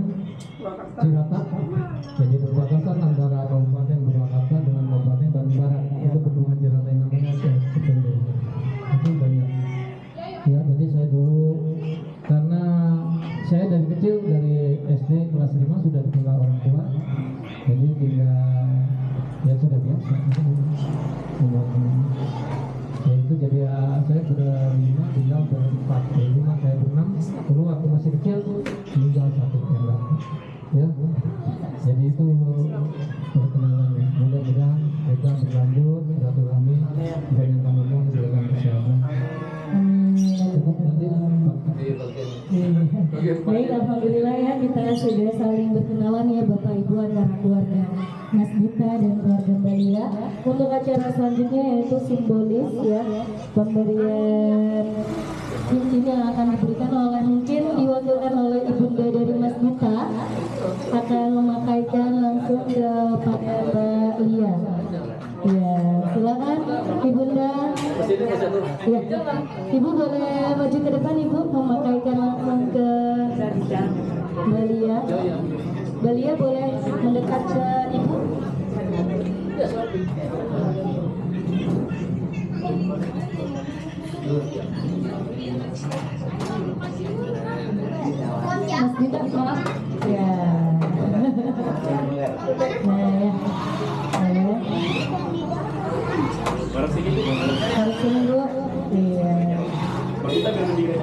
Cirata. Jadi perbatasan antara Kabupaten Purwakarta dengan Kabupaten Bandung Barat. Itu bendungan Cirata yang namanya September. Itu banyak. Ya, jadi saya dulu karena saya dari kecil dari SD kelas 5 sudah ditinggal orang tua. Jadi tinggal ya sudah biasa. Ya itu jadi saya berlima, beliau berempat, berlima saya berenam. Dulu waktu masih kecil tinggal satu tenda. Ya, jadi itu perkenalannya. Mudah-mudahan mereka berlanjut silaturahmi dan yang kami mohon diberikan kesehatan. Cukup nanti Baik, alhamdulillah ya kita sudah saling berkenalan ya Bapak Ibu antara keluarga Mas Dita dan keluarga Balia. Untuk acara selanjutnya yaitu simbolis ya pemberian cincin yang akan diberikan oleh mungkin diwakilkan oleh ibunda dari Mas Dita akan memakaikan langsung kepada Mbak Lia. Ya, silakan ibunda. Ya, ibu boleh maju ke depan ibu memakaikan langsung ke Mbak Lia. Mbak Lia boleh mendekat ke ibu. Mas Dita, maaf. Ya. Nah, ya. Barang sini Bu. Harus sini Bu. Iya. Kita bilang diri.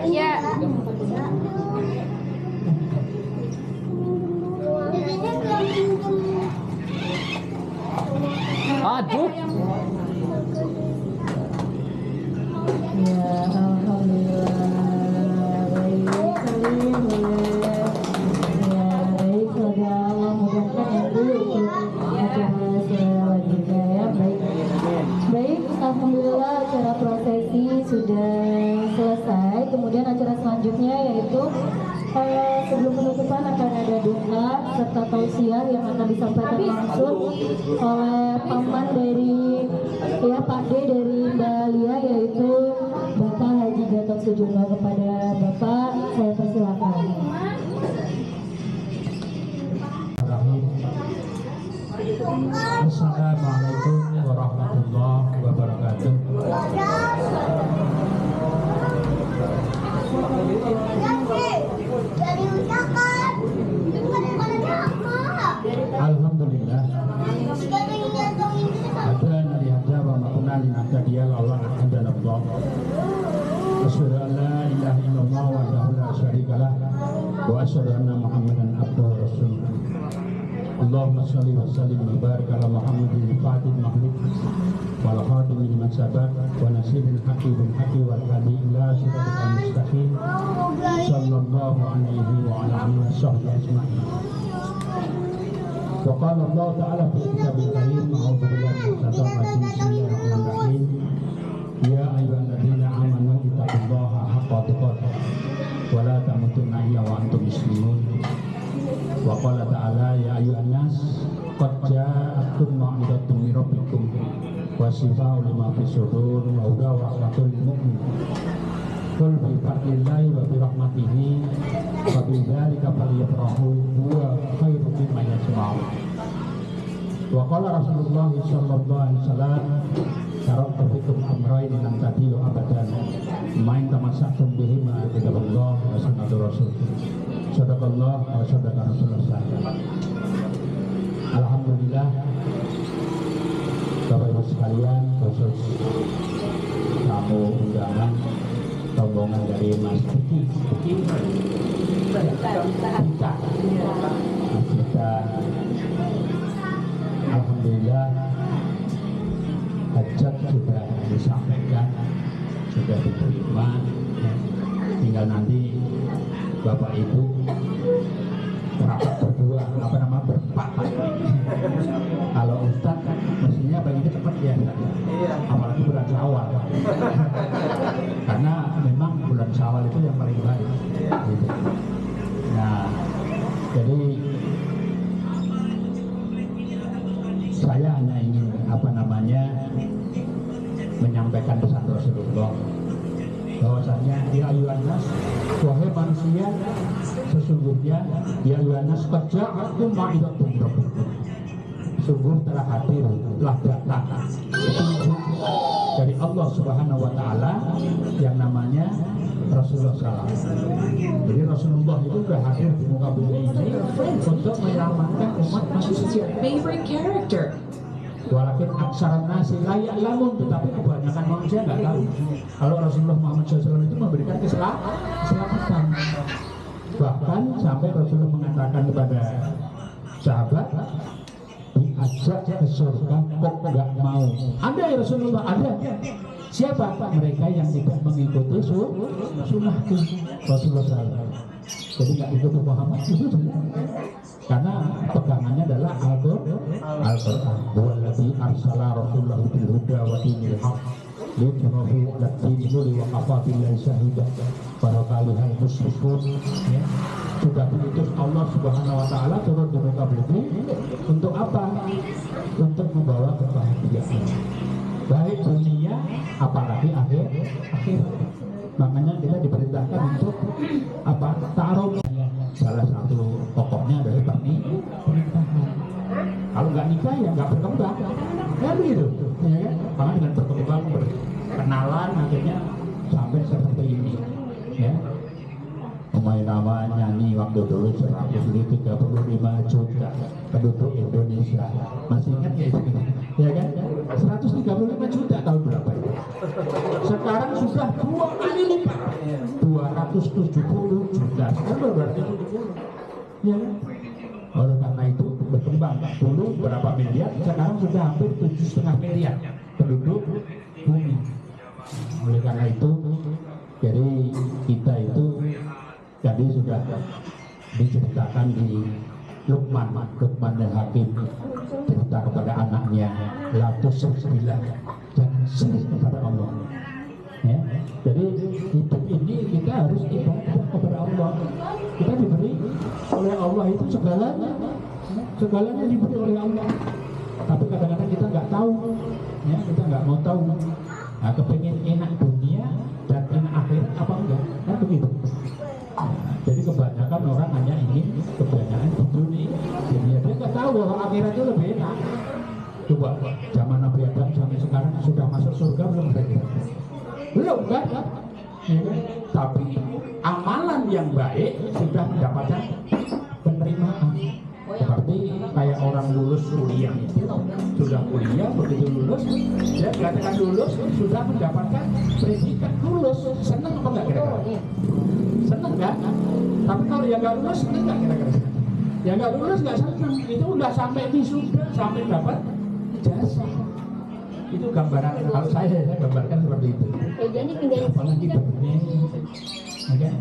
Iya. Aduh. Ya, alhamdulillah. Baik sekali boleh. Ya, baik semoga Allah mudahkan ya Bu untuk acara selanjutnya ya. Baik. Baik, alhamdulillah acara prosesi sudah selesai. Kemudian acara selanjutnya yaitu sebelum penutupan akan ada doa serta tausiah yang akan disampaikan langsung oleh paman dari ya Pak D dari Mbak Lia yaitu Bapak Haji Gatot Sujumlah. Kepada Bapak saya persilakan. Assalamualaikum warahmatullahi wabarakatuh. Alhamdulillah. Ada nari ada wa makuna linaka dia Allah ada Allah. Asyhadu an la ilaha illallah wa la syarikalah wa asyhadu anna Muhammadan abduhu wa rasuluh. Allahumma shalli wa sallim wa barik ala Muhammadin fatih makhluk wal khatim liman sabaq wa nasiril haqqi bil haqqi wal hadi ila siratal mustaqim sallallahu alaihi wa ala alihi wa sahbihi ajma'in. Wa qala Allah ta'ala fi kitabil karim a'udzu billahi minasyaitonir rajim bismillahirrahmanirrahim ya ayyuhalladzina amanu ittaqullaha haqqa tuqatih wa la tamutunna illa wa antum muslimun. Wa qala ta'ala ya ayyuhan nas qad ja'akum mau'izatun min rabbikum wa shifaa'un lima fis sudur wa hudan wa rahmatul lil mu'minin. Qul bi fadlillahi wa bi rahmatihi wa bi dzalika falyafrahu huwa khairum mimma yajma'un. Wa qala Rasulullah sallallahu alaihi wasallam taraktu fikum amrayn lam tadilu abadan ma in tamassaktum bihima kitaballah wa sunnatur rasul. Sadaqallah wa sadaqa Rasulullah. Alhamdulillah Bapak Ibu sekalian, khusus tamu undangan rombongan dari Mas Diki kita alhamdulillah hajat sudah disampaikan, sudah diterima, tinggal nanti Bapak Ibu rapat berdua, berempat. Kalau Ustadz kan mestinya baginya cepat ya, apalagi bulan Syawal. Karena memang bulan Syawal itu yang paling baik. Gitu. Nah, jadi saya hanya ingin menyampaikan pesan Rasulullah bahwasanya ya ayyuhan nas, wahai manusia, sesungguhnya ya ayyuhan nas qad ja'akum mau'izatun min rabbikum, sungguh telah hadir, telah datang petunjuk dari Allah Subhanahu wa taala yang namanya Rasulullah SAW. Jadi Rasulullah itu sudah hadir di muka bumi ini untuk menyelamatkan umat manusia. Favorite character? Walakin aksara nasi layak lamun, tetapi kebanyakan manusia nggak tahu kalau Rasulullah Muhammad SAW itu memberikan keselamatan. Bahkan sampai Rasulullah mengatakan kepada sahabat, diajak ke surga kok nggak mau. Ada ya Rasulullah, ada. Siapa? Mereka yang tidak mengikuti sunnahku Rasulullah SAW. Jadi nggak ikut Muhammad itu karena pegangannya adalah Al-Quran. Walladzi arsala rasulahu bil huda wa dinil haqq liyudhhirahu 'ala ad-dini kullihi wa kafa billahi shahida. Para kalihal musyrikun, ya, sudah diutus Allah Subhanahu wa taala turun di muka bumi untuk apa? Untuk membawa kebahagiaan. Baik dunia apalagi akhir. Makanya kita diperintahkan untuk apa? Ta'aruf. Salah satu pokoknya adalah pernikahan. Kalau nggak nikah ya nggak berkembang, kan begitu, ya kan? Karena dengan berkembang, berkenalan, akhirnya sampai seperti ini, ya. Pemain nama nyanyi waktu dulu 135 juta penduduk Indonesia, masih ingat ya itu, ya kan? 135 juta tahun berapa itu? Sekarang sudah 2 kali lipat, 270 juta. Sekarang berarti 70, ya kan? Oleh karena itu berkembang. Dulu berapa miliar, sekarang sudah hampir 7,5 miliar penduduk bumi. Oleh karena itu, jadi kita itu tadi sudah diceritakan di Luqman dan Hakim, cerita kepada anaknya, la tusyrikillah, jangan syirik kepada Allah. Ya, jadi hidup ini kita harus ibadah kepada Allah. Kita diberi oleh Allah itu segalanya diberi oleh Allah. Tapi kadang-kadang kita nggak tahu, ya, kita nggak mau tahu. Nah, kepengen enak dunia dan enak akhirat apa enggak? Kan begitu. Jadi kebanyakan orang hanya ingin kebanyakan di dunia. Dia nggak tahu bahwa akhirat itu lebih enak. Coba zaman Nabi Adam sampai sekarang sudah masuk surga belum kira-kira? Belum kan? Ya, kan? Tapi amalan yang baik sudah mendapatkan penerimaan. Seperti kayak orang lulus kuliah, sudah kuliah begitu lulus, ya dikatakan lulus sudah mendapatkan predikat lulus. Senang apa enggak kira-kira? Senang kan? Tapi kalau yang nggak lulus senang nggak kira-kira? Yang nggak lulus nggak senang. Itu udah sampai wisuda, sampai dapat ijazah. Itu gambaran, kalau saya gambarkan seperti itu. Apalagi di dunia ini, okay?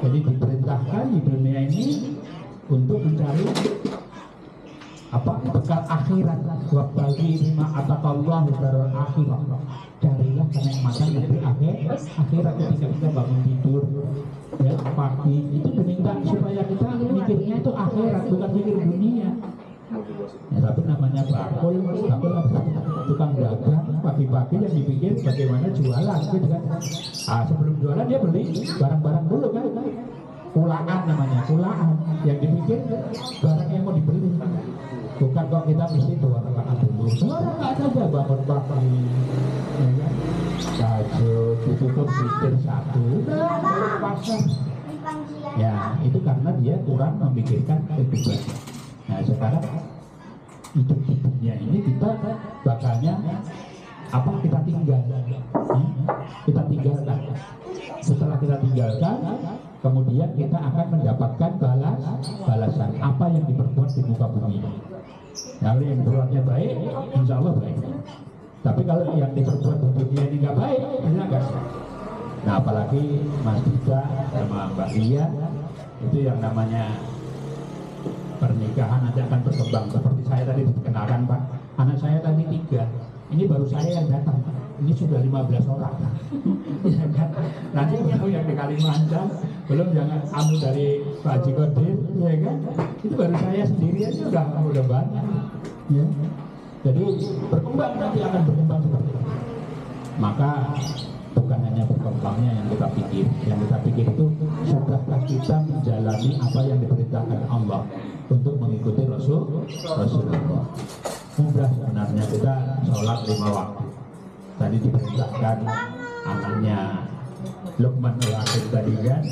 Jadi diperintahkan di dunia ini untuk mencari apa bekal akhirat. Wabtaghi bima ataqallahu darul akhirat. Carilah kenikmatan dari akhirat ketika kita bangun tidur, ya, pagi itu diminta supaya kita mikirnya itu akhirat, bukan mikir dunia. Ya, tapi namanya bakul tukang dagang pagi-pagi yang dipikir bagaimana jualan, gitu kan? Sebelum jualan dia beli barang-barang dulu kan? Kulaan namanya, kulaan. Yang dipikir barang yang mau dibeli. Bukan kok kita mesti 2 rakaat dulu. 2 rakaat saja bangun pagi, ya kan? Tahajud ditutup pikir 1, udah pasar. Ya itu karena dia kurang memikirkan kehidupan. Nah sekarang hidup di dunia ini kita bakalnya apa kita tinggalkan, kita tinggalkan. Setelah kita tinggalkan, kemudian kita akan mendapatkan balasan apa yang diperbuat di muka bumi. Kalau yang berbuatnya baik, insya Allah baik. Tapi kalau yang diperbuat di dunia ini nggak baik, enggak. Nah apalagi Mas Dika sama Mbak Lia itu yang namanya pernikahan nanti akan berkembang seperti saya tadi dikenalkan Pak. Anak saya tadi 3, ini baru saya yang datang. Ini sudah 15 orang. Ya kan? Nanti belum yang di Kalimantan, belum yang anu dari Pak Haji Kodir, ya kan? Itu baru saya sendiri aja udah banyak. Ya. Jadi berkembang nanti akan berkembang seperti itu. Maka bukan hanya berkembangnya yang kita pikir itu sudahkah kita menjalani apa yang diperintahkan Allah untuk mengikuti Rasulullah. Mudah sebenarnya kita sholat 5 waktu. Tadi diperintahkan anaknya Luqman Al-Hakim tadi kan,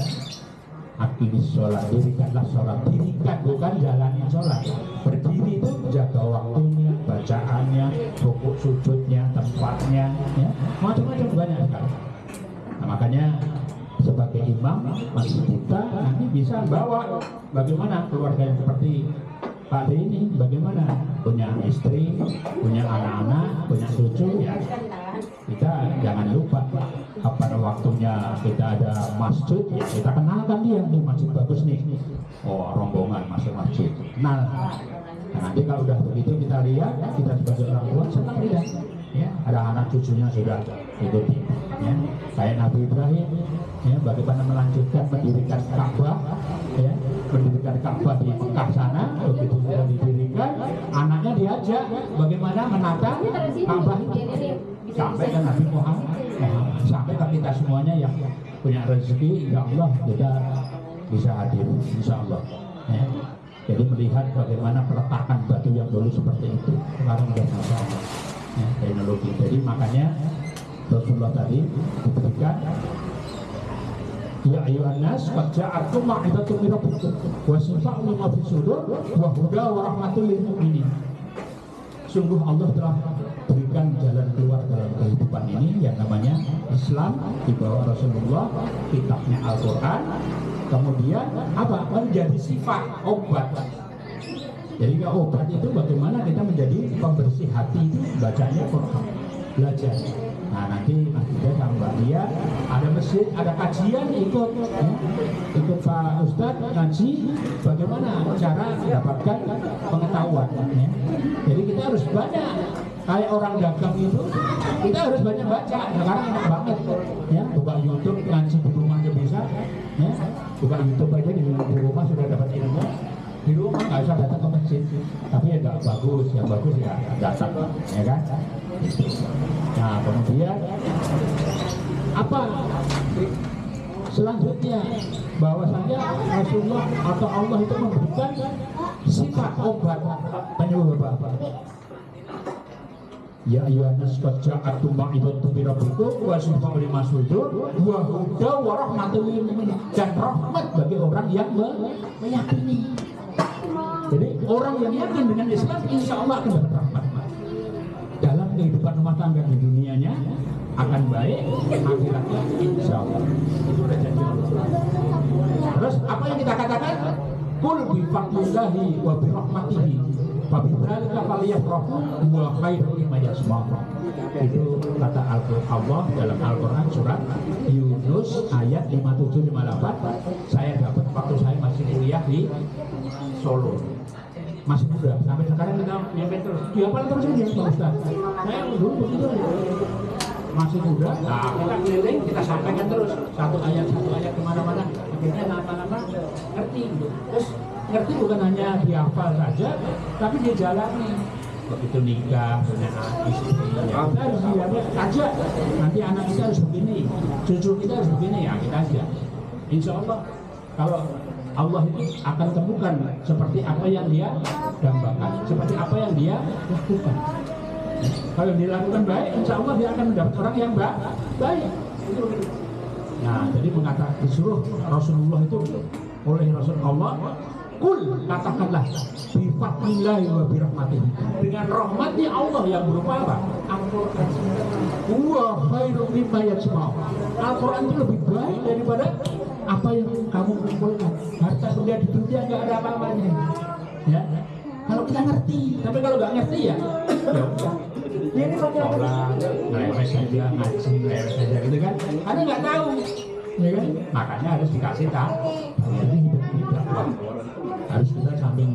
Aqimis sholat, dirikanlah sholat. Dirikan, bukan jalanin sholat. Berdiri itu jaga waktunya, bacaannya, rukuk sujudnya, tempatnya, ya. Macam-macam banyak sekali. Nah, makanya sebagai imam masjid kita nanti bisa bawa bagaimana keluarga yang seperti Pak D ini, bagaimana punya istri, punya anak-anak, punya cucu, ya kita jangan lupa pada waktunya kita ada masjid, ya kita kenalkan dia nih, masjid bagus nih, oh rombongan masuk masjid, nah nanti kalau udah begitu kita lihat, kita sebagai orang tua senang tidak, ya ada anak cucunya sudah ikuti, ya kayak Nabi Ibrahim, ya bagaimana melanjutkan mendirikan Ka'bah, ya mendirikan Ka'bah di Mekah sana, begitu sudah didirikan, anaknya diajak bagaimana menata Ka'bah sampai ke Nabi Muhammad, sampai ke kita semuanya yang punya rezeki, insya Allah kita bisa hadir, insya Allah. Ya. Jadi melihat bagaimana peletakan batu yang dulu seperti itu, sekarang sudah masya Allah, ya, teknologi. Jadi makanya Rasulullah tadi diberikan ya ayuhan nas qad ja'akum mau'izatun min rabbikum wa shifaa'un lima fis sudur wa huda wa rahmatul lil mu'minin. Sungguh Allah telah berikan jalan keluar dalam kehidupan ini yang namanya Islam di bawah Rasulullah, kitabnya Al-Qur'an. Kemudian apa? Menjadi sifat obat. Jadi obat itu bagaimana kita menjadi pembersih hati itu bacanya Quran, belajar. Nah nanti Mas Ida sama Mbak Dia ada masjid, ada kajian, ikut Pak Ustadz ngaji bagaimana cara mendapatkan pengetahuan, ya. Jadi kita harus banyak kayak orang dagang itu, kita harus banyak baca. Sekarang enak banget, ya buka YouTube ngaji di rumah aja bisa, ya buka YouTube aja di rumah sudah dapat ilmu. Di rumah nggak usah datang ke masjid, tapi ya nggak bagus, yang bagus ya datang, ya kan? Nah kemudian apa selanjutnya, bahwasanya Rasulullah atau Allah itu memberikan sifat obat penyembuh apa? Ya ayyuhannas qad ja'akum mau'izatun min rabbikum wa shifaa'un lima sudur wa huda wa rahmatul lil mu'minin, dan rahmat bagi orang yang meyakini. Jadi orang yang yakin dengan Islam insya Allah akan dapat rahmat dalam kehidupan rumah tangga, di dunianya akan baik, akhiratnya insya Allah. Itu udah janji Allah. Terus apa yang kita katakan? Qul bi fadlillahi wa bi rahmatihi fa bidzalika falyafrahu wa khairun mimma yajma'un. Itu kata Allah dalam Al-Qur'an surat Yunus ayat 57-58. Saya dapat waktu saya masih kuliah di Solo, masih muda, sampai sekarang kita nyampe terus. Dihafal terus aja Pak Ustaz. Saya dulu begitu, masih muda. Nah kita keliling, kita sampaikan terus satu ayat kemana-mana. Akhirnya lama-lama ngerti. Terus ngerti bukan hanya dihafal saja, tapi dia jalani. Begitu nikah, punya istri, ya kita harus dilihat aja. Nanti anak kita harus begini, cucu kita harus begini, ya kita aja. Insya Allah kalau Allah itu akan temukan seperti apa yang dia dambakan, seperti apa yang dia lakukan. Kalau dilakukan baik, insya Allah dia akan mendapat orang yang baik. Nah, jadi mengatakan disuruh Rasulullah itu oleh Rasulullah, kul katakanlah bifadlillahi wa birahmatihi, dengan rahmatnya Allah yang berupa apa? Al-Quran. Wa khairum mimma yajma'un. Al-Quran itu lebih baik daripada apa yang kamu kumpulkan. Harta benda di dunia nggak ada apa-apanya, ya. Kalau kita ngerti, tapi kalau nggak ngerti ya udah. Ini sholat, ngelewes saja, ngaji, ngelewes saja gitu kan. Karena nggak tahu, ya kan. Makanya harus dikasih tahu. Jadi hidup ini dakwah. Harus kita samping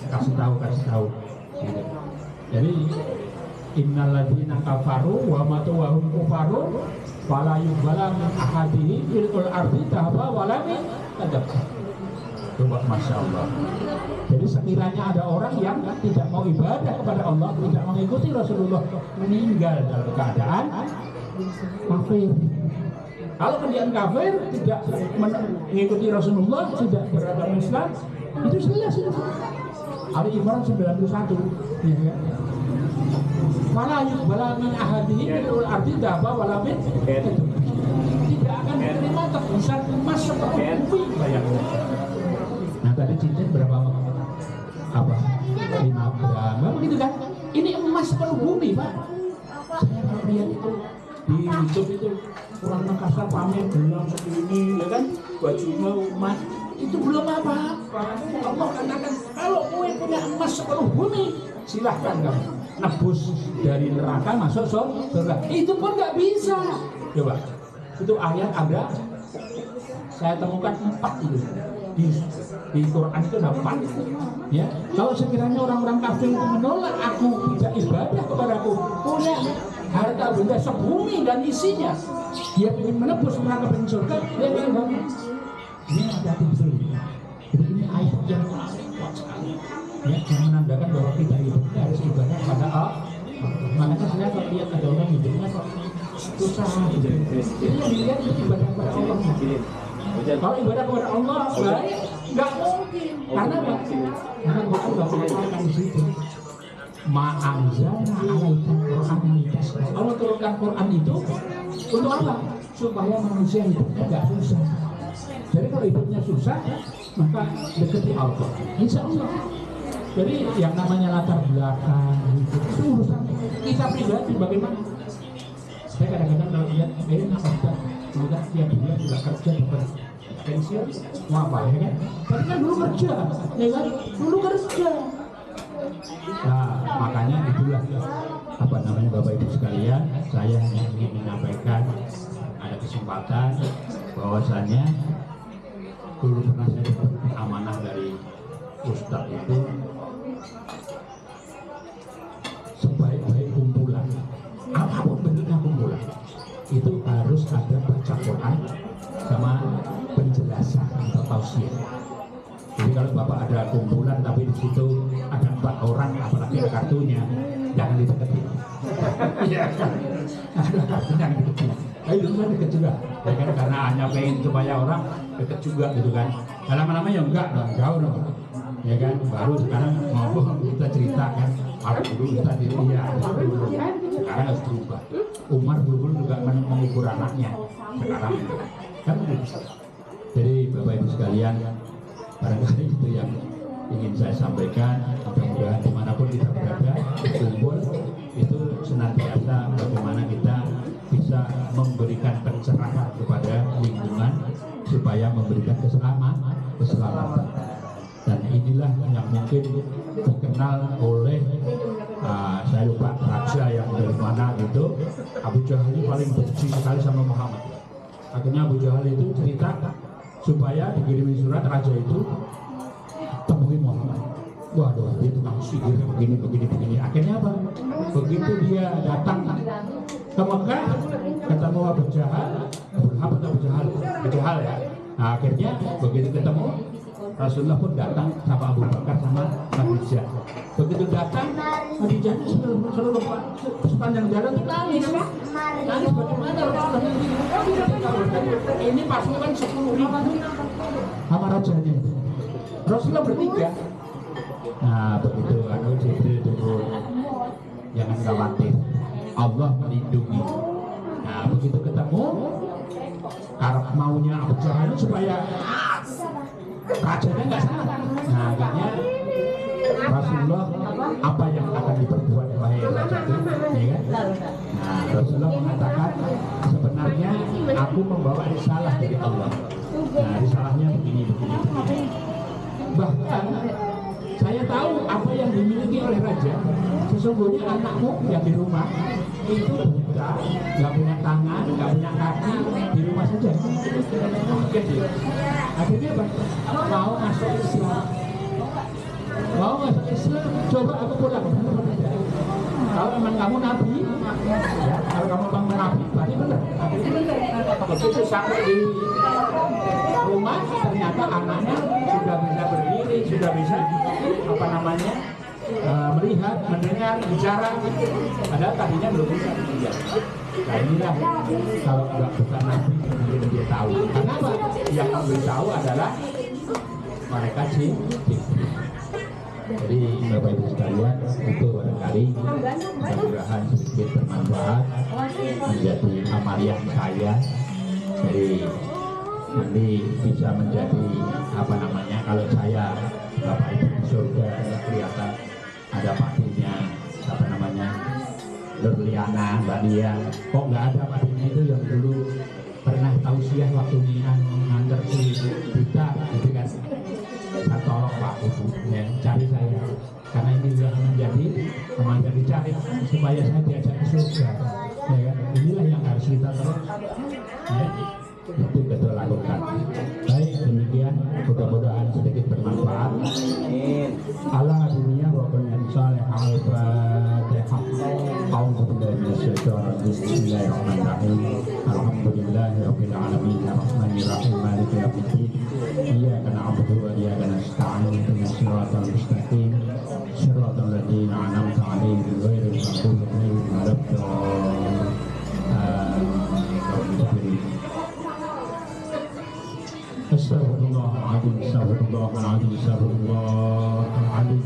kasih tahu. Gitu. Jadi innal ladzina kafaru wa matu wa hum kufaru fala yuqbala min ahadihi fil ardi dhahaba wa lam tadabbar. Coba Masya Allah. Jadi sekiranya ada orang yang tidak mau ibadah kepada Allah, tidak mengikuti Rasulullah, meninggal dalam keadaan kafir. Kalau kemudian kafir, tidak mengikuti Rasulullah, tidak beragama Islam, itu jelas itu. Ali Imran 91, ya. Fala yuqbala min ahadihi fil ardi dhahaba wa lam tadabbar. Tidak akan diterima tebusan emas seperti bumi, bayangkan. satu cincin berapa? Apa? 5 gram, nggak begitu kan? Ini emas sepenuh bumi, Pak. Saya kalau lihat itu di YouTube itu orang Makassar pamer gelang segini, ya kan? Bajunya emas, itu belum apa-apa. Allah katakan kalau kue punya emas sepenuh bumi, silahkan kamu nebus dari neraka masuk surga. Itu pun nggak bisa. Coba, itu ayat ada. Saya temukan 4 itu di Quran itu ada 4. Ya, kalau sekiranya orang-orang kafir itu menolak aku tidak ibadah kepadaku, punya harta benda sebumi dan isinya, dia ingin menebus neraka dan surga, dia ingin bangun. Ini hati-hati betul. Jadi ini ayat yang kuat sekali. Ya, yang menandakan bahwa kita harus ibadah pada Allah. Makanya saya kalau lihat ada orang hidupnya kok susah gitu. Jadi yang dilihat itu ibadah kepada Allah. Kalau ibadah kepada Allah baik, nggak mungkin. Karena apa? Karena Quran nggak mengatakan di situ. Ma'anzalna alaika Quran litasqa. Allah turunkan Quran itu untuk apa? Supaya manusia hidupnya nggak susah. Jadi kalau hidupnya susah, maka dekati Allah. Insya Allah. Jadi yang namanya latar belakang itu urusan kita pribadi bagaimana. Saya kadang-kadang kalau lihat, kita tiap bulan juga kerja dapat pensiun, mau apa ya kan? Tapi kan dulu kerja, ya kan? Dulu kerja. Nah, makanya itulah apa namanya Bapak Ibu sekalian, saya hanya ingin menyampaikan ada kesempatan bahwasannya dulu pernah saya dapat amanah dari Ustadz itu sebaik-baik kumpulan, apapun bentuknya kumpulan, itu harus ada baca Quran sama penjelasan atau tausiah. Jadi kalau Bapak ada kumpulan tapi di situ ada 4 orang, apalagi ada kartunya, jangan dideketin. Iya kan? Ada kartunya yang dideketin. Tapi dulu kan deket juga, ya kan? Karena hanya pengen supaya orang deket juga gitu kan. Lama-lama ya enggak dong, jauh dong. Ya kan? Baru sekarang ngomong kita cerita kan. Aku dulu kita diri ya, sekarang harus berubah. Umar dulu juga mengukur anaknya, sekarang kan begitu. Jadi Bapak Ibu sekalian, barangkali itu yang ingin saya sampaikan. Mudah-mudahan dimanapun kita berada, berkumpul itu senantiasa bagaimana kita bisa memberikan pencerahan kepada lingkungan supaya memberikan keselamatan. Dan inilah yang mungkin dikenal oleh saya lupa raja yang dari mana gitu. Abu Jahal ini paling benci sekali sama Muhammad. Akhirnya Abu Jahal itu cerita supaya dikirimin surat raja itu temui Muhammad. Waduh, dia tukang sihir begini. Akhirnya apa? Begitu dia datang ke Mekah, ketemu Abu Jahal, Abu Jahal ya. Nah, akhirnya begitu ketemu Rasulullah pun datang sama Abu Bakar sama Khadijah. Begitu datang, Khadijah seluruh sepanjang jalan itu nangis bagaimana Rasulullah ini pasukan 10.000 sama rajanya. Rasulullah bertiga. Nah begitu Jibril turun, jangan khawatir, Allah melindungi. Nah begitu ketemu, karena maunya Abu Jahal supaya rajanya nggak salah. Nah akhirnya Rasulullah apa yang akan diperbuat wahai raja itu, ya kan? Nah Rasulullah mengatakan sebenarnya aku membawa risalah dari Allah. Nah risalahnya begini. Bahkan saya tahu apa yang dimiliki oleh raja. Sesungguhnya anakmu yang di rumah itu buta, nggak punya tangan, nggak punya kaki, di rumah saja. Oke, akhirnya apa? Mau masuk Islam, coba aku pulang. Kalau memang kamu nabi, ya, kalau kamu memang nabi, berarti benar. Begitu sampai di rumah, ternyata anaknya sudah bisa berdiri, sudah bisa melihat, mendengar, bicara. Padahal tadinya belum bisa. Nah inilah kalau bukan nabi, mungkin dia tahu. Karena apa? Yang memberitahu adalah mereka jin. Jadi Bapak Ibu sekalian, itu barangkali mudah-mudahan sedikit bermanfaat menjadi amaliah saya. Jadi nanti bisa menjadi kalau saya Mbak Dian. Kok nggak ada Mbak Dian itu yang dulu pernah tausiah waktu nganter si Dita gitu kan. Saya tolong Pak Ibu ya, cari saya karena ini sudah menjadi cari supaya saya diajak ke surga ya, inilah yang harus kita terus ya, itu betul lakukan. Baik, demikian mudah-mudahan sedikit bermanfaat. Ala dunia wa kunyan salih al-fatihah. Bismillahirrahmanirrahim. Alhamdulillahirabbil alamin arrahmanir rahim maliki yaumiddin. Iyyaka na'budu wa iyyaka nasta'in ihdinas siratal mustaqim siratal ladzina an'amta 'alaihim ghairil maghdubi 'alaihim waladdallin. Astagfirullahaladzim, astagfirullahaladzim, astagfirullahaladzim.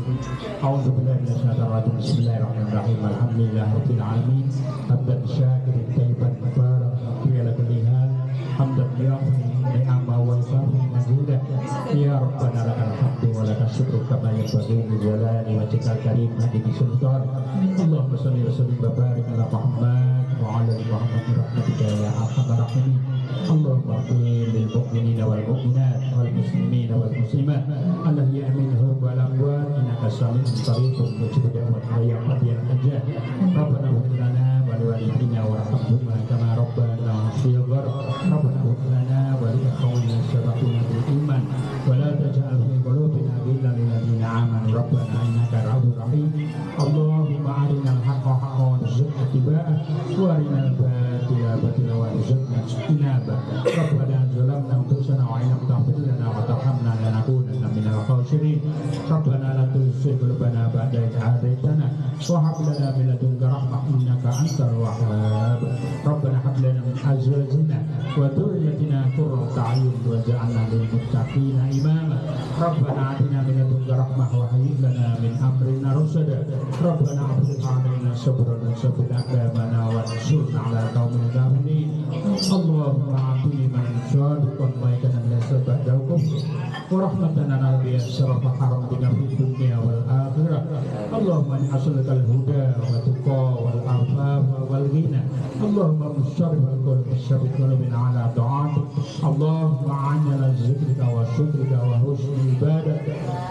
A'udzu billahi minasyaitonir rajim. Bismillahirrahmanirrahim. Alhamdulillahirabbil alamin. Hamdan syakirin thayyiban mubarakan fi ala kulli hal. Hamdan yaghfi ni'ama wa yaghfi mazudah. Ya Rabbana lakal hamdu wa lakal syukru kama yanbaghi li jalali wajhikal karim hadhihi sultan. Allahumma shalli wa sallim wa barik ala Muhammad wa ala ali Muhammad bi rahmatika ya arhamar rahimin. Allahumma ighfir lil mu'minina wal mu'minat wal muslimina wal muslimat alladhina minhum wal amwat innaka sami'un qaribun mujibud da'wat ya qadiyal hajat. Rabbana ighfir lana wa li walidina warhamhuma kama rabbana shighar. Rabbana ighfir lana wa li ikhwanina sabaquna bil iman wa la taj'al fi qulubina ghillan lil ladzina amanu rabbana innaka ra'ufur rahim. Allahumma arinal haqqa haqqan warzuqna ittiba'ah wa arinal batila batilan warzuqna ijtinabah. Rabbana zalamna anfusana wa in lam taghfir lana wa tarhamna lanakunanna minal khasirin. Rabbana la tuzigh qulubana ba'da idh hadaytana wa hab lana min ladunka rahmah innaka antal wahhab. Rabbana hab lana min azwajina wa dhurriyyatina qurrata a'yun waj'alna lil muttaqina imama. Rabbana atina min ladunka rahmah wa hayyi lana min amrina rashada. Rabbana afrigh 'alaina sabran wa sabbit aqdamana wa ansurna 'ala qaumil kafirin. Allahumma a'tini man syadiqan baikana min sabadakum wa rahmatan nabiyya syarafa haramtina fid dunya wal akhirah. Allahumma as'aluka al-huda wa tuqa wal afafa wal ghina. Allahumma musharrif al-qalbi syarif qalbina ala ta'atik. Allahumma a'inna ala zikrika wa syukrika wa husni ibadah.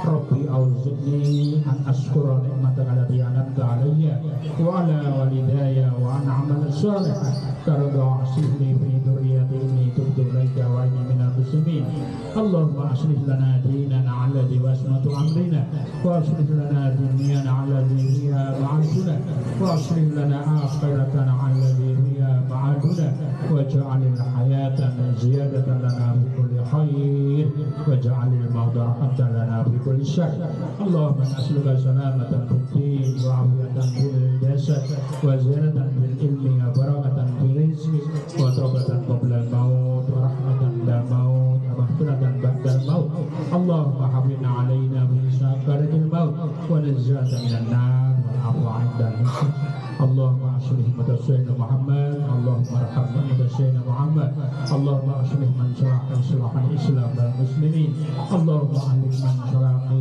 Rabbi awzidni an ashkura ni'mataka allati an'amta alayya wa ala walidayya wa an a'mala salihan tarda asihni fi dhurriyyati inni tubtu ilaika wa inni minal muslimin. Allahumma aslih lana dinana alladhi wasmatu amrina wa aslih lana dunyana alladhi fiha ma'ashuna wa aslih lana akhiratana alladhi fiha ma'aduna waj'alil hayata ziyadatan lana fi kulli khair waj'alil mauta rahmatan lana fi kulli syarr. Allahumma nas'aluka salamatan fid din wa afiyatan fil jasad wa ziyadatan fil ilmi wa barakatan fil rizqi wa tawbatan qabla al-maut wa rahmatan la maut wa maghfiratan ba'da al-maut. Allahumma hafidna 'alaina min sakaratil maut wa najjata minan nar wal 'afwa 'inda al-hisab. Allahumma aslih mutasayyidina Muhammad. Allahumma arham mutasayyidina Muhammad. Allahumma aslih man salaha Islam wal muslimin. Allahumma ahlih man salaha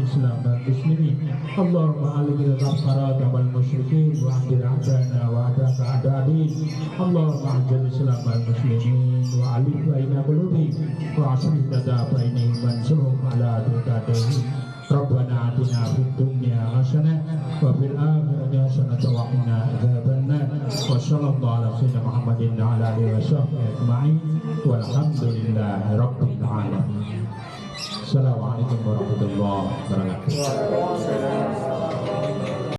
Islam wal muslimin. Allahumma ahlih al-kafarat wal musyrikin wa andir a'dana wa a'daka a'da'in. Allahumma anjil Islam wal muslimin wa alif baina qulubi wa aslih lana bainahum wansurhum ala a'da'ihim. Rabbana atina fid dunya hasanah wa fil akhirati hasanah wa qina adzabannar. Wa sallallahu ala sayyidina Muhammadin wa ala alihi wa sahbihi ajma'in walhamdulillahi rabbil alamin. Assalamualaikum warahmatullahi wabarakatuh.